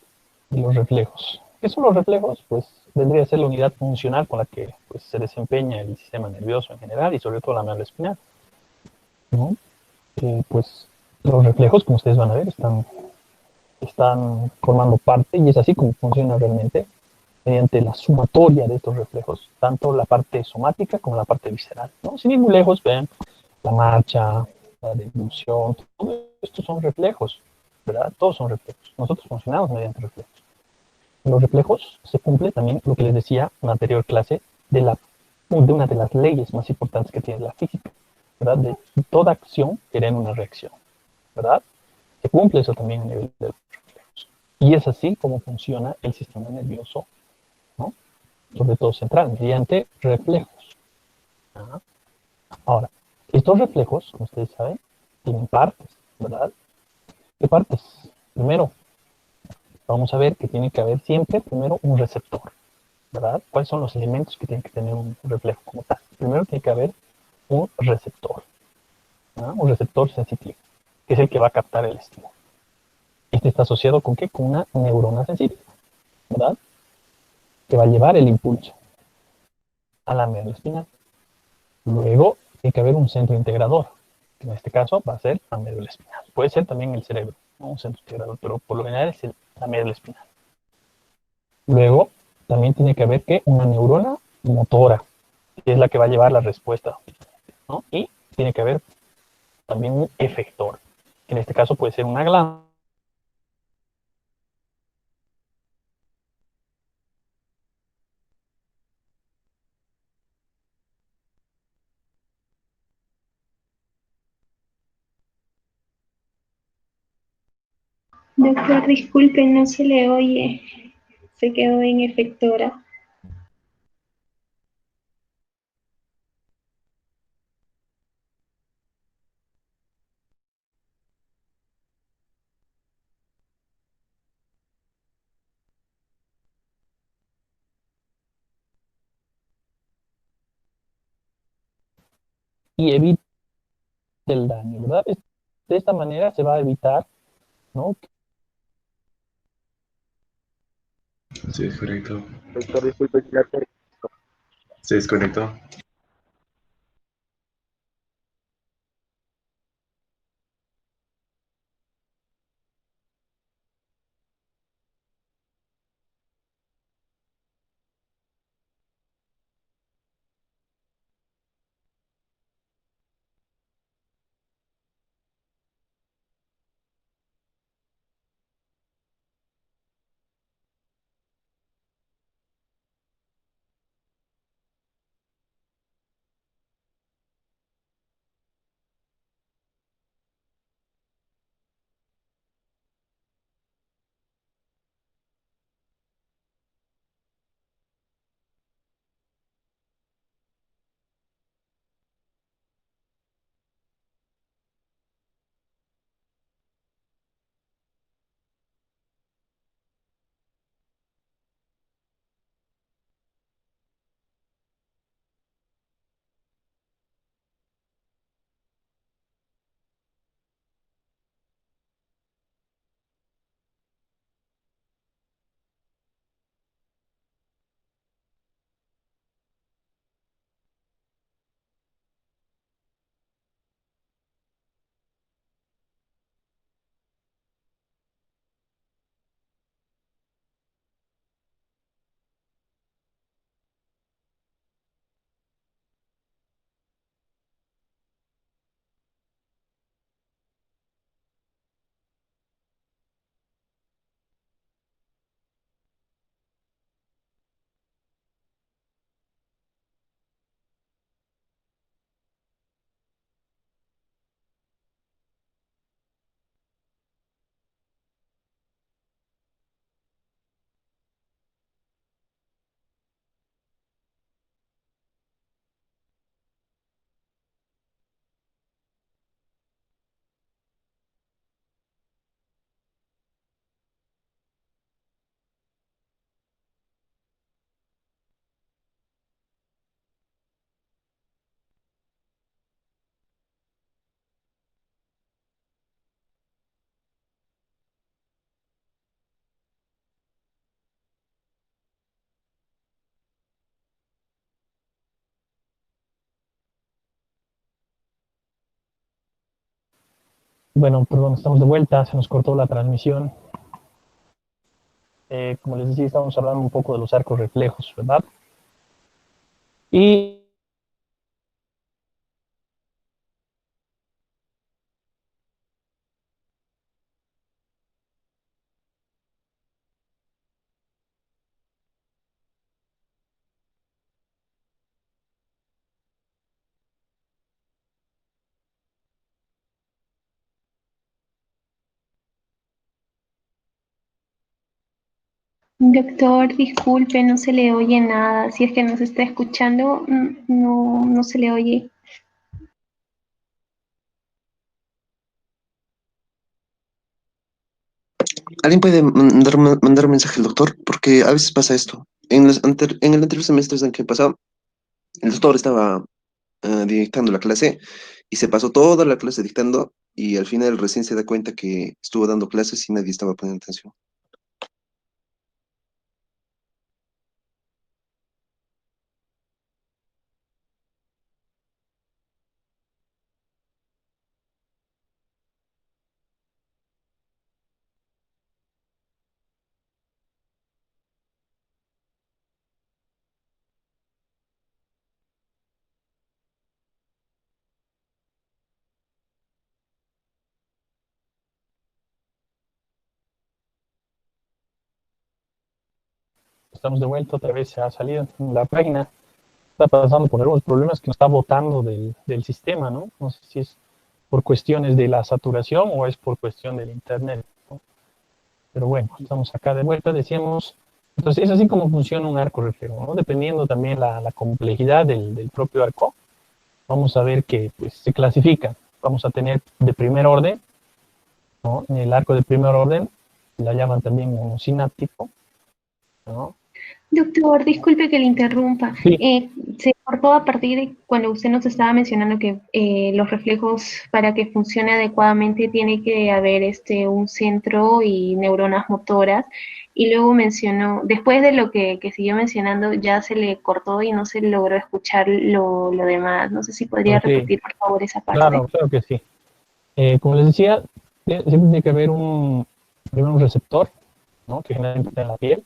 De los reflejos. ¿Qué son los reflejos? Pues vendría a ser la unidad funcional con la que pues, se desempeña el sistema nervioso en general y sobre todo la médula espinal, ¿no? Pues los reflejos, como ustedes van a ver, están formando parte y es así como funciona realmente mediante la sumatoria de estos reflejos, tanto la parte somática como la parte visceral, ¿no? Sin ir muy lejos, vean la marcha, la devolución, todo esto son reflejos, ¿verdad? Todos son reflejos. Nosotros funcionamos mediante reflejos. En los reflejos se cumple también lo que les decía en la anterior clase de una de las leyes más importantes que tiene la física, ¿verdad? De toda acción genera una reacción, ¿verdad? Se cumple eso también a nivel de los reflejos. Y es así como funciona el sistema nervioso, ¿no? Sobre todo central, mediante reflejos. Ajá. Ahora, estos reflejos, como ustedes saben, tienen partes, ¿verdad? ¿Qué partes? Primero, vamos a ver que tiene que haber siempre, primero, un receptor, ¿verdad? ¿Cuáles son los elementos que tiene que tener un reflejo como tal? Primero tiene que haber un receptor, ¿no? Un receptor sensitivo, que es el que va a captar el estímulo. Este está asociado con qué? Con una neurona sensible, ¿verdad? Que va a llevar el impulso a la médula espinal. Luego tiene que haber un centro integrador, que en este caso va a ser la médula espinal. Puede ser también el cerebro, ¿no? Un centro integrador, pero por lo general es la médula espinal. Luego también tiene que haber que una neurona motora, que es la que va a llevar la respuesta, ¿no? Y tiene que haber también un efector, que en este caso puede ser una glándula. Doctor, disculpe, no se le oye. Se quedó en efectora. Y evita el daño, ¿verdad? De esta manera se va a evitar, ¿no? Se desconectó. Doctor, disculpe, Se desconectó. Bueno, perdón, estamos de vuelta, se nos cortó la transmisión. Como les decía, estamos hablando un poco de los arcos reflejos, ¿verdad? Y Doctor, disculpe, no se le oye nada. Si es que nos está escuchando, no se le oye. ¿Alguien puede mandar un mensaje al doctor? Porque a veces pasa esto. En el anterior semestre en que pasó, el doctor estaba dictando la clase y se pasó toda la clase dictando y al final recién se da cuenta que estuvo dando clases y nadie estaba poniendo atención. estamos de vuelta, otra vez se ha salido la página. Está pasando por algunos problemas que nos está botando del sistema, ¿no? No sé si es por cuestiones de la saturación o es por cuestión del internet, ¿no? Pero bueno, estamos acá de vuelta, decíamos. Entonces, es así como funciona un arco reflejo, ¿no? Dependiendo también la complejidad del propio arco, vamos a ver que pues, se clasifica. Vamos a tener de primer orden, ¿no? En el arco de primer orden, la llaman también monosináptico, ¿no? Doctor, disculpe que le interrumpa. Sí, Se cortó a partir de cuando usted nos estaba mencionando que los reflejos, para que funcione adecuadamente, tiene que haber un centro y neuronas motoras. Y luego mencionó, después de lo que siguió mencionando, ya se le cortó y no se logró escuchar lo demás. No sé si podría ok, repetir, por favor, esa parte. claro, claro que sí. Como les decía, siempre tiene que haber primero un receptor, ¿no? Que generalmente está en la piel,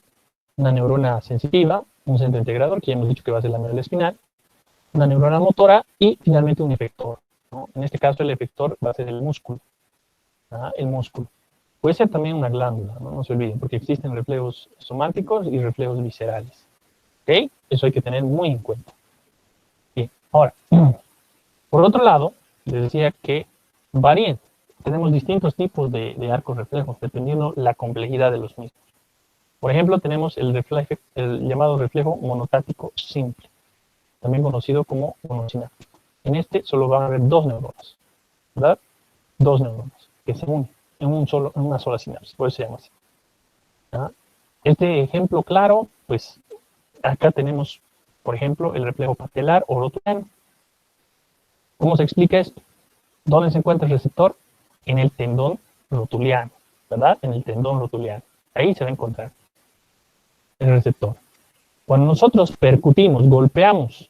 una neurona sensitiva, un centro integrador, que ya hemos dicho que va a ser la médula espinal, una neurona motora y finalmente un efector, ¿no? En este caso el efector va a ser el músculo, ¿ah? El músculo. Puede ser también una glándula, ¿no? No se olviden, porque existen reflejos somáticos y reflejos viscerales. ¿Ok? Eso hay que tener muy en cuenta. Bien, ahora, por otro lado, les decía que varían. Tenemos distintos tipos de arcos reflejos, dependiendo la complejidad de los mismos. Por ejemplo, tenemos el llamado reflejo monotático simple, también conocido como monosináptico. En este solo van a haber dos neuronas, ¿verdad? Dos neuronas que se unen en una sola sinapsis, por eso se llama así. ¿Ah? Este ejemplo claro, pues acá tenemos, por ejemplo, el reflejo patelar o rotuliano. ¿Cómo se explica esto? ¿Dónde se encuentra el receptor? En el tendón rotuliano, ¿verdad? En el tendón rotuliano. Ahí se va a encontrar el receptor. Cuando nosotros percutimos, golpeamos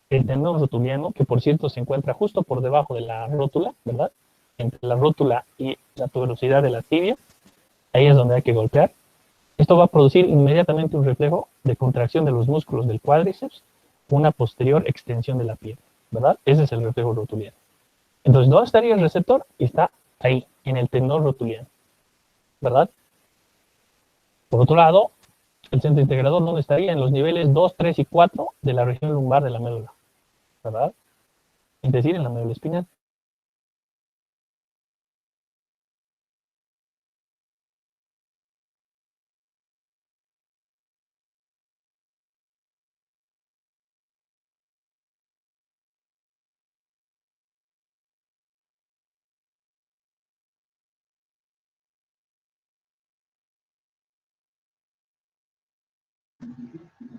el tendón rotuliano, que por cierto se encuentra justo por debajo de la rótula, ¿verdad? Entre la rótula y la tuberosidad de la tibia, ahí es donde hay que golpear. Esto va a producir inmediatamente un reflejo de contracción de los músculos del cuádriceps, una posterior extensión de la pierna, ¿verdad? Ese es el reflejo rotuliano. Entonces, ¿dónde estaría el receptor? Está ahí, en el tendón rotuliano, ¿verdad? Por otro lado, el centro integrador, ¿dónde estaría? En los niveles 2, 3 y 4 de la región lumbar de la médula, ¿verdad? Es decir, en la médula espinal.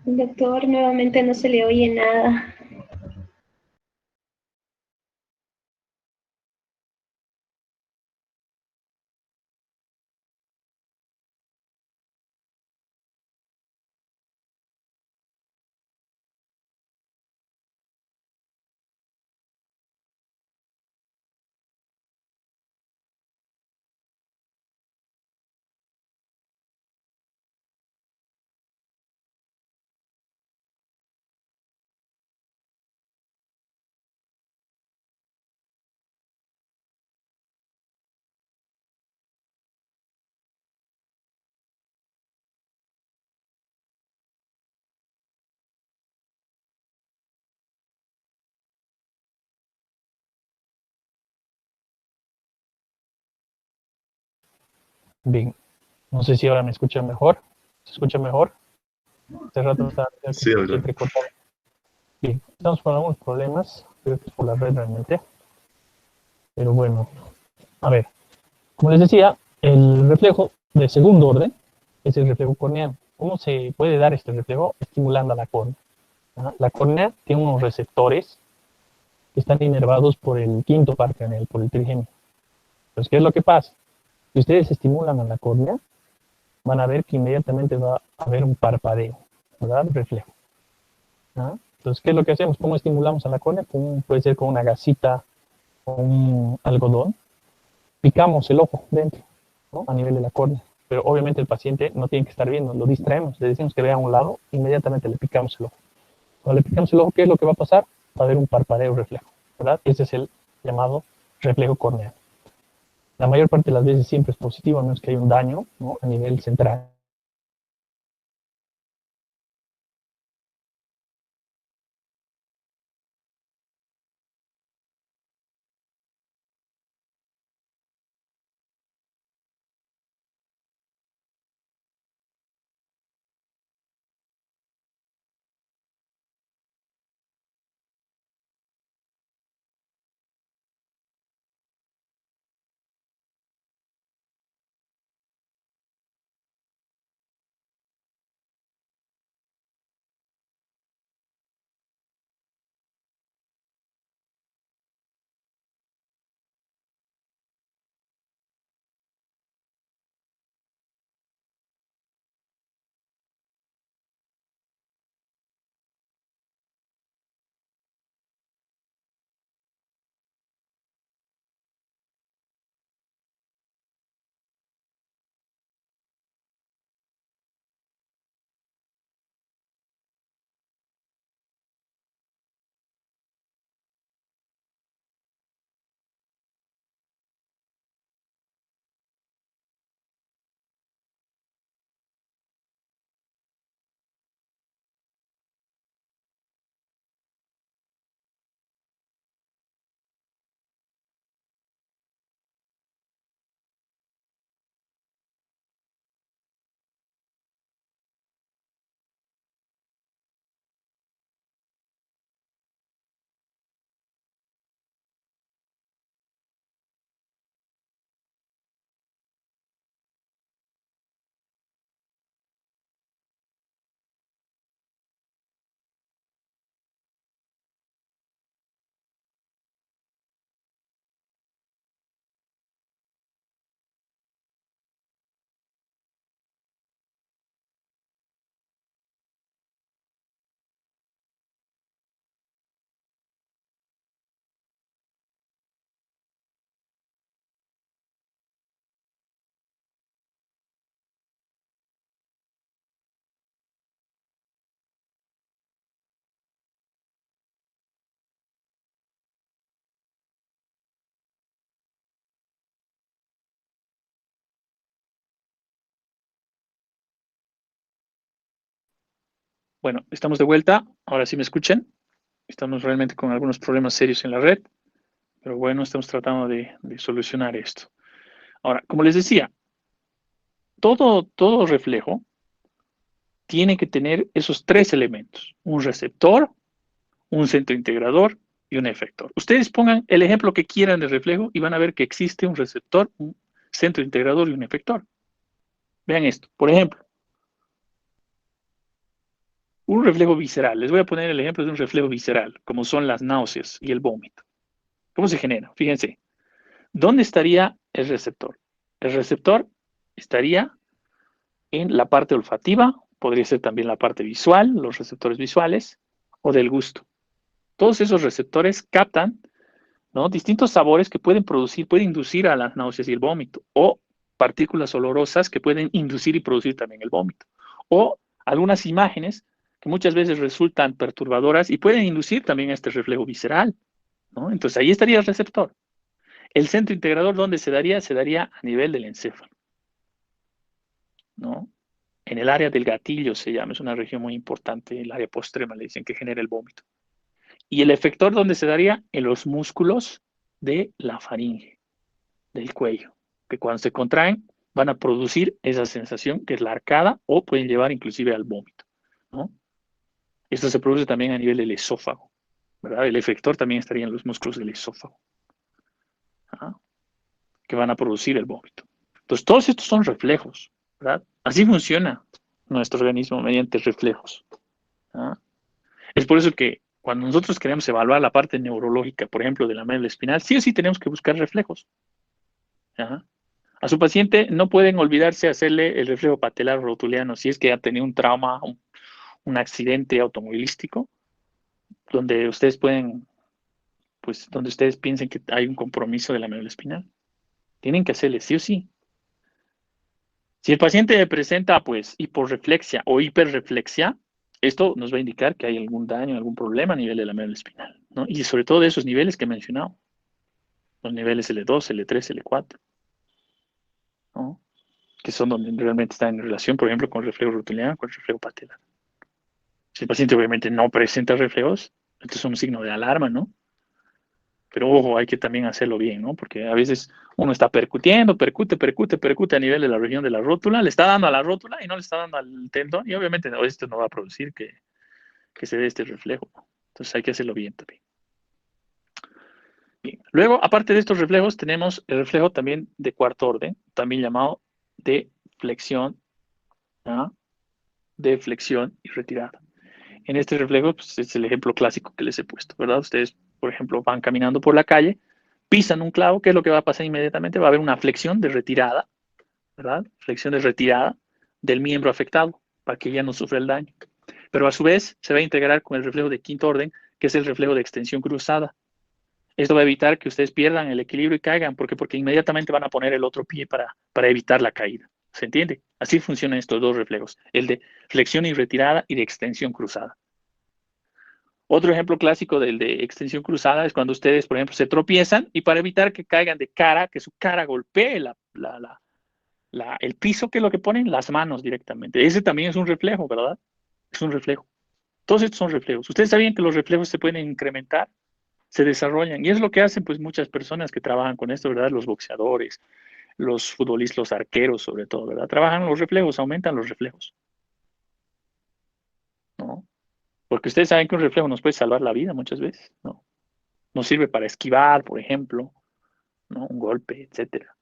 Doctor, nuevamente no se le oye nada. Bien, no sé si ahora me escuchan mejor. ¿Se escucha mejor? Hace rato estaba Sí, ahora. entrecortado. Bien, estamos con algunos problemas, creo que es por la red realmente. Pero bueno, a ver, como les decía, el reflejo de segundo orden es el reflejo corneal. ¿Cómo se puede dar este reflejo? Estimulando a la córnea. ¿Ah? La córnea tiene unos receptores que están inervados por el quinto par craneal, por el trigémino. Entonces, ¿qué es lo que pasa? Si ustedes estimulan a la córnea, van a ver que inmediatamente va a haber un parpadeo, ¿verdad? Reflejo. ¿Ah? Entonces, ¿qué es lo que hacemos? ¿Cómo estimulamos a la córnea? Puede ser con una gasita o un algodón. Picamos el ojo dentro, ¿no? A nivel de la córnea. Pero obviamente el paciente no tiene que estar viendo, lo distraemos, le decimos que vea a un lado, inmediatamente le picamos el ojo. Cuando le picamos el ojo, ¿qué es lo que va a pasar? Va a haber un parpadeo reflejo, ¿verdad? Ese es el llamado reflejo corneal. La mayor parte de las veces siempre es positivo, a menos que haya un daño, ¿no? A nivel central. Bueno, estamos de vuelta. Ahora sí me escuchan. Estamos realmente con algunos problemas serios en la red, pero bueno, estamos tratando de solucionar esto. Ahora, como les decía, todo reflejo tiene que tener esos tres elementos: un receptor, un centro integrador y un efector. Ustedes pongan el ejemplo que quieran de reflejo y van a ver que existe un receptor, un centro integrador y un efector. Vean esto. Por ejemplo, un reflejo visceral. Les voy a poner el ejemplo de un reflejo visceral, como son las náuseas y el vómito. ¿Cómo se genera? Fíjense. ¿Dónde estaría el receptor? El receptor estaría en la parte olfativa, podría ser también la parte visual, los receptores visuales, o del gusto. Todos esos receptores captan, ¿no?, distintos sabores que pueden inducir a las náuseas y el vómito, o partículas olorosas que pueden inducir y producir también el vómito, o algunas imágenes que muchas veces resultan perturbadoras y pueden inducir también este reflejo visceral, ¿no? Entonces ahí estaría el receptor. El centro integrador, ¿dónde se daría? Se daría a nivel del encéfalo, ¿no? En el área del gatillo se llama, es una región muy importante, el área postrema, le dicen, que genera el vómito. Y el efector, ¿dónde se daría? En los músculos de la faringe, del cuello, que cuando se contraen van a producir esa sensación que es la arcada o pueden llevar inclusive al vómito, ¿no? Esto se produce también a nivel del esófago, ¿verdad? El efector también estaría en los músculos del esófago, ¿ah? Que van a producir el vómito. Entonces, todos estos son reflejos, ¿verdad? Así funciona nuestro organismo mediante reflejos, ¿ah? Es por eso que cuando nosotros queremos evaluar la parte neurológica, por ejemplo, de la médula espinal, sí o sí tenemos que buscar reflejos, ¿ah? A su paciente no pueden olvidarse hacerle el reflejo patelar rotuliano si es que ha tenido un trauma, un accidente automovilístico, donde ustedes pueden, pues, donde ustedes piensen que hay un compromiso de la médula espinal. Tienen que hacerle sí o sí. Si el paciente presenta, pues, hiporreflexia o hiperreflexia, esto nos va a indicar que hay algún daño, algún problema a nivel de la médula espinal, ¿no? Y sobre todo de esos niveles que he mencionado, los niveles L2, L3, L4, ¿no? Que son donde realmente están en relación, por ejemplo, con el reflejo rotuliano, con el reflejo patelar. Si el paciente obviamente no presenta reflejos, esto es un signo de alarma, ¿no? Pero ojo, hay que también hacerlo bien, ¿no? Porque a veces uno está percutiendo, percute a nivel de la región de la rótula, le está dando a la rótula y no le está dando al tendón, y obviamente esto no va a producir que se dé este reflejo, ¿no? Entonces hay que hacerlo bien también. Bien. Luego, aparte de estos reflejos, tenemos el reflejo también de cuarto orden, también llamado de flexión, ¿ah? De flexión y retirada. En este reflejo, pues, es el ejemplo clásico que les he puesto, ¿verdad? Ustedes, por ejemplo, van caminando por la calle, pisan un clavo, ¿qué es lo que va a pasar inmediatamente? Va a haber una flexión de retirada, ¿verdad? Flexión de retirada del miembro afectado para que ya no sufra el daño. Pero a su vez se va a integrar con el reflejo de quinto orden, que es el reflejo de extensión cruzada. Esto va a evitar que ustedes pierdan el equilibrio y caigan, porque inmediatamente van a poner el otro pie para evitar la caída. ¿Se entiende? Así funcionan estos dos reflejos, el de flexión y retirada y de extensión cruzada. Otro ejemplo clásico del de extensión cruzada es cuando ustedes, por ejemplo, se tropiezan y para evitar que caigan de cara, que su cara golpee el piso, ¿qué es lo que ponen? Las manos directamente. Ese también es un reflejo, ¿verdad? Es un reflejo. Todos estos son reflejos. Ustedes sabían que los reflejos se pueden incrementar, se desarrollan, y es lo que hacen pues muchas personas que trabajan con esto, ¿verdad? Los boxeadores, los futbolistas, los arqueros sobre todo, ¿verdad? Trabajan los reflejos, aumentan los reflejos, ¿no? Porque ustedes saben que un reflejo nos puede salvar la vida muchas veces, ¿no? Nos sirve para esquivar, por ejemplo, ¿no? Un golpe, etcétera.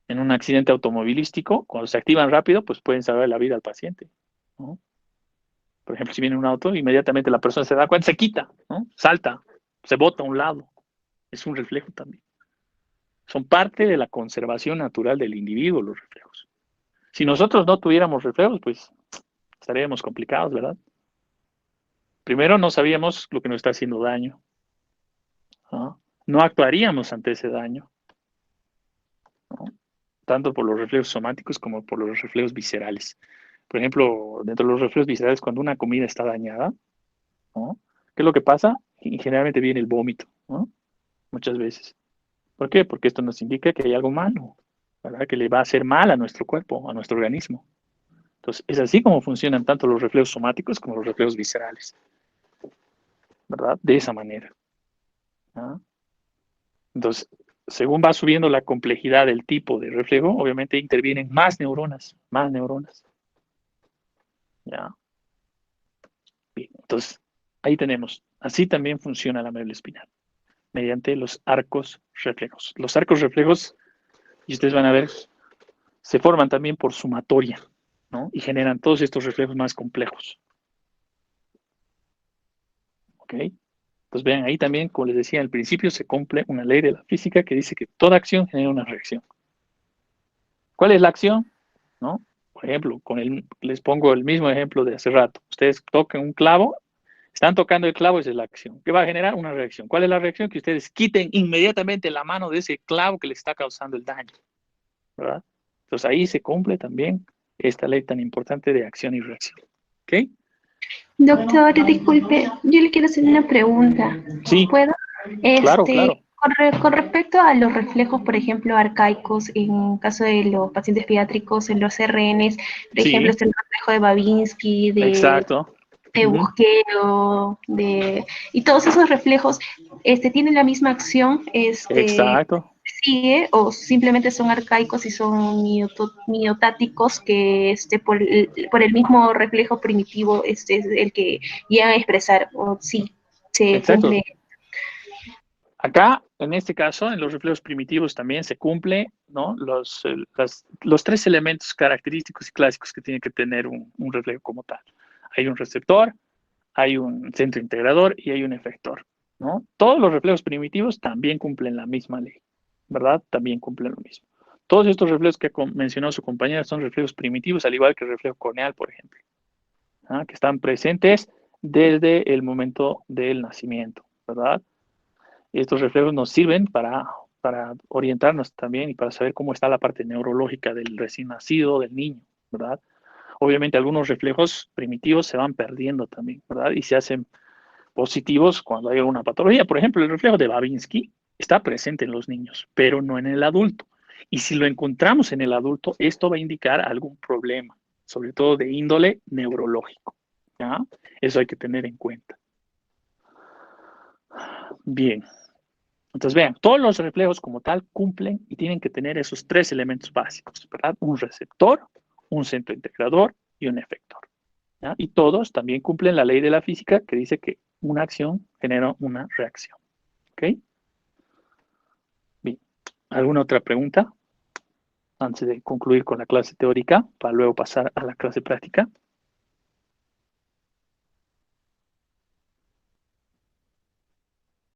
En un accidente automovilístico, cuando se activan rápido, pues pueden salvar la vida al paciente, ¿no? Por ejemplo, si viene un auto, inmediatamente la persona se da cuenta, se quita, ¿no? Salta, se bota a un lado. Es un reflejo también. Son parte de la conservación natural del individuo, los reflejos. Si nosotros no tuviéramos reflejos, pues estaríamos complicados, ¿verdad? Primero, no sabíamos lo que nos está haciendo daño, ¿no? No actuaríamos ante ese daño, ¿no? Tanto por los reflejos somáticos como por los reflejos viscerales. Por ejemplo, dentro de los reflejos viscerales, cuando una comida está dañada, ¿no? ¿Qué es lo que pasa? Y generalmente viene el vómito, ¿no? Muchas veces. ¿Por qué? Porque esto nos indica que hay algo malo, ¿verdad? Que le va a hacer mal a nuestro cuerpo, a nuestro organismo. Entonces, es así como funcionan tanto los reflejos somáticos como los reflejos viscerales, ¿verdad? De esa manera, ¿no? Entonces, según va subiendo la complejidad del tipo de reflejo, obviamente intervienen más neuronas, ¿ya? Bien, entonces, ahí tenemos. Así también funciona la médula espinal, mediante los arcos reflejos. Los arcos reflejos, y ustedes van a ver, se forman también por sumatoria, ¿no? Y generan todos estos reflejos más complejos. ¿Ok? Entonces vean, ahí también, como les decía al principio, se cumple una ley de la física que dice que toda acción genera una reacción. ¿Cuál es la acción? ¿No? Por ejemplo, les pongo el mismo ejemplo de hace rato. Ustedes tocan un clavo, están tocando el clavo, esa es la acción. ¿Qué va a generar? Una reacción. ¿Cuál es la reacción? Que ustedes quiten inmediatamente la mano de ese clavo que les está causando el daño, ¿verdad? Entonces ahí se cumple también esta ley tan importante de acción y reacción. ¿Ok? Doctor, disculpe, yo le quiero hacer una pregunta. Sí. ¿Puedo? Claro, claro. Con respecto a los reflejos, por ejemplo, arcaicos, en caso de los pacientes pediátricos, en los RNs, por Sí. ejemplo, está el reflejo de Babinski, Exacto. de Buschero, y todos esos reflejos tienen la misma acción. Exacto. sigue o simplemente son arcaicos y son miotáticos que por el mismo reflejo primitivo es el que llegan a expresar o sí se Exacto. cumple. Acá, en este caso, en los reflejos primitivos también se cumple, ¿no? Los tres elementos característicos y clásicos que tiene que tener un reflejo como tal. Hay un receptor, hay un centro integrador y hay un efector, ¿no? Todos los reflejos primitivos también cumplen la misma ley, ¿verdad? También cumplen lo mismo. Todos estos reflejos que mencionó su compañera son reflejos primitivos, al igual que el reflejo corneal, por ejemplo, ¿ah? Que están presentes desde el momento del nacimiento, ¿verdad? Estos reflejos nos sirven para orientarnos también y para saber cómo está la parte neurológica del recién nacido, del niño, ¿verdad? Obviamente algunos reflejos primitivos se van perdiendo también, ¿verdad? Y se hacen positivos cuando hay alguna patología. Por ejemplo, el reflejo de Babinski está presente en los niños, pero no en el adulto. Y si lo encontramos en el adulto, esto va a indicar algún problema, sobre todo de índole neurológico, ¿ya? Eso hay que tener en cuenta. Bien. Entonces, vean, todos los reflejos como tal cumplen y tienen que tener esos tres elementos básicos, ¿verdad? Un receptor, un centro integrador y un efector, ¿ya? Y todos también cumplen la ley de la física que dice que una acción genera una reacción, ¿ok? Bien, ¿alguna otra pregunta antes de concluir con la clase teórica para luego pasar a la clase práctica?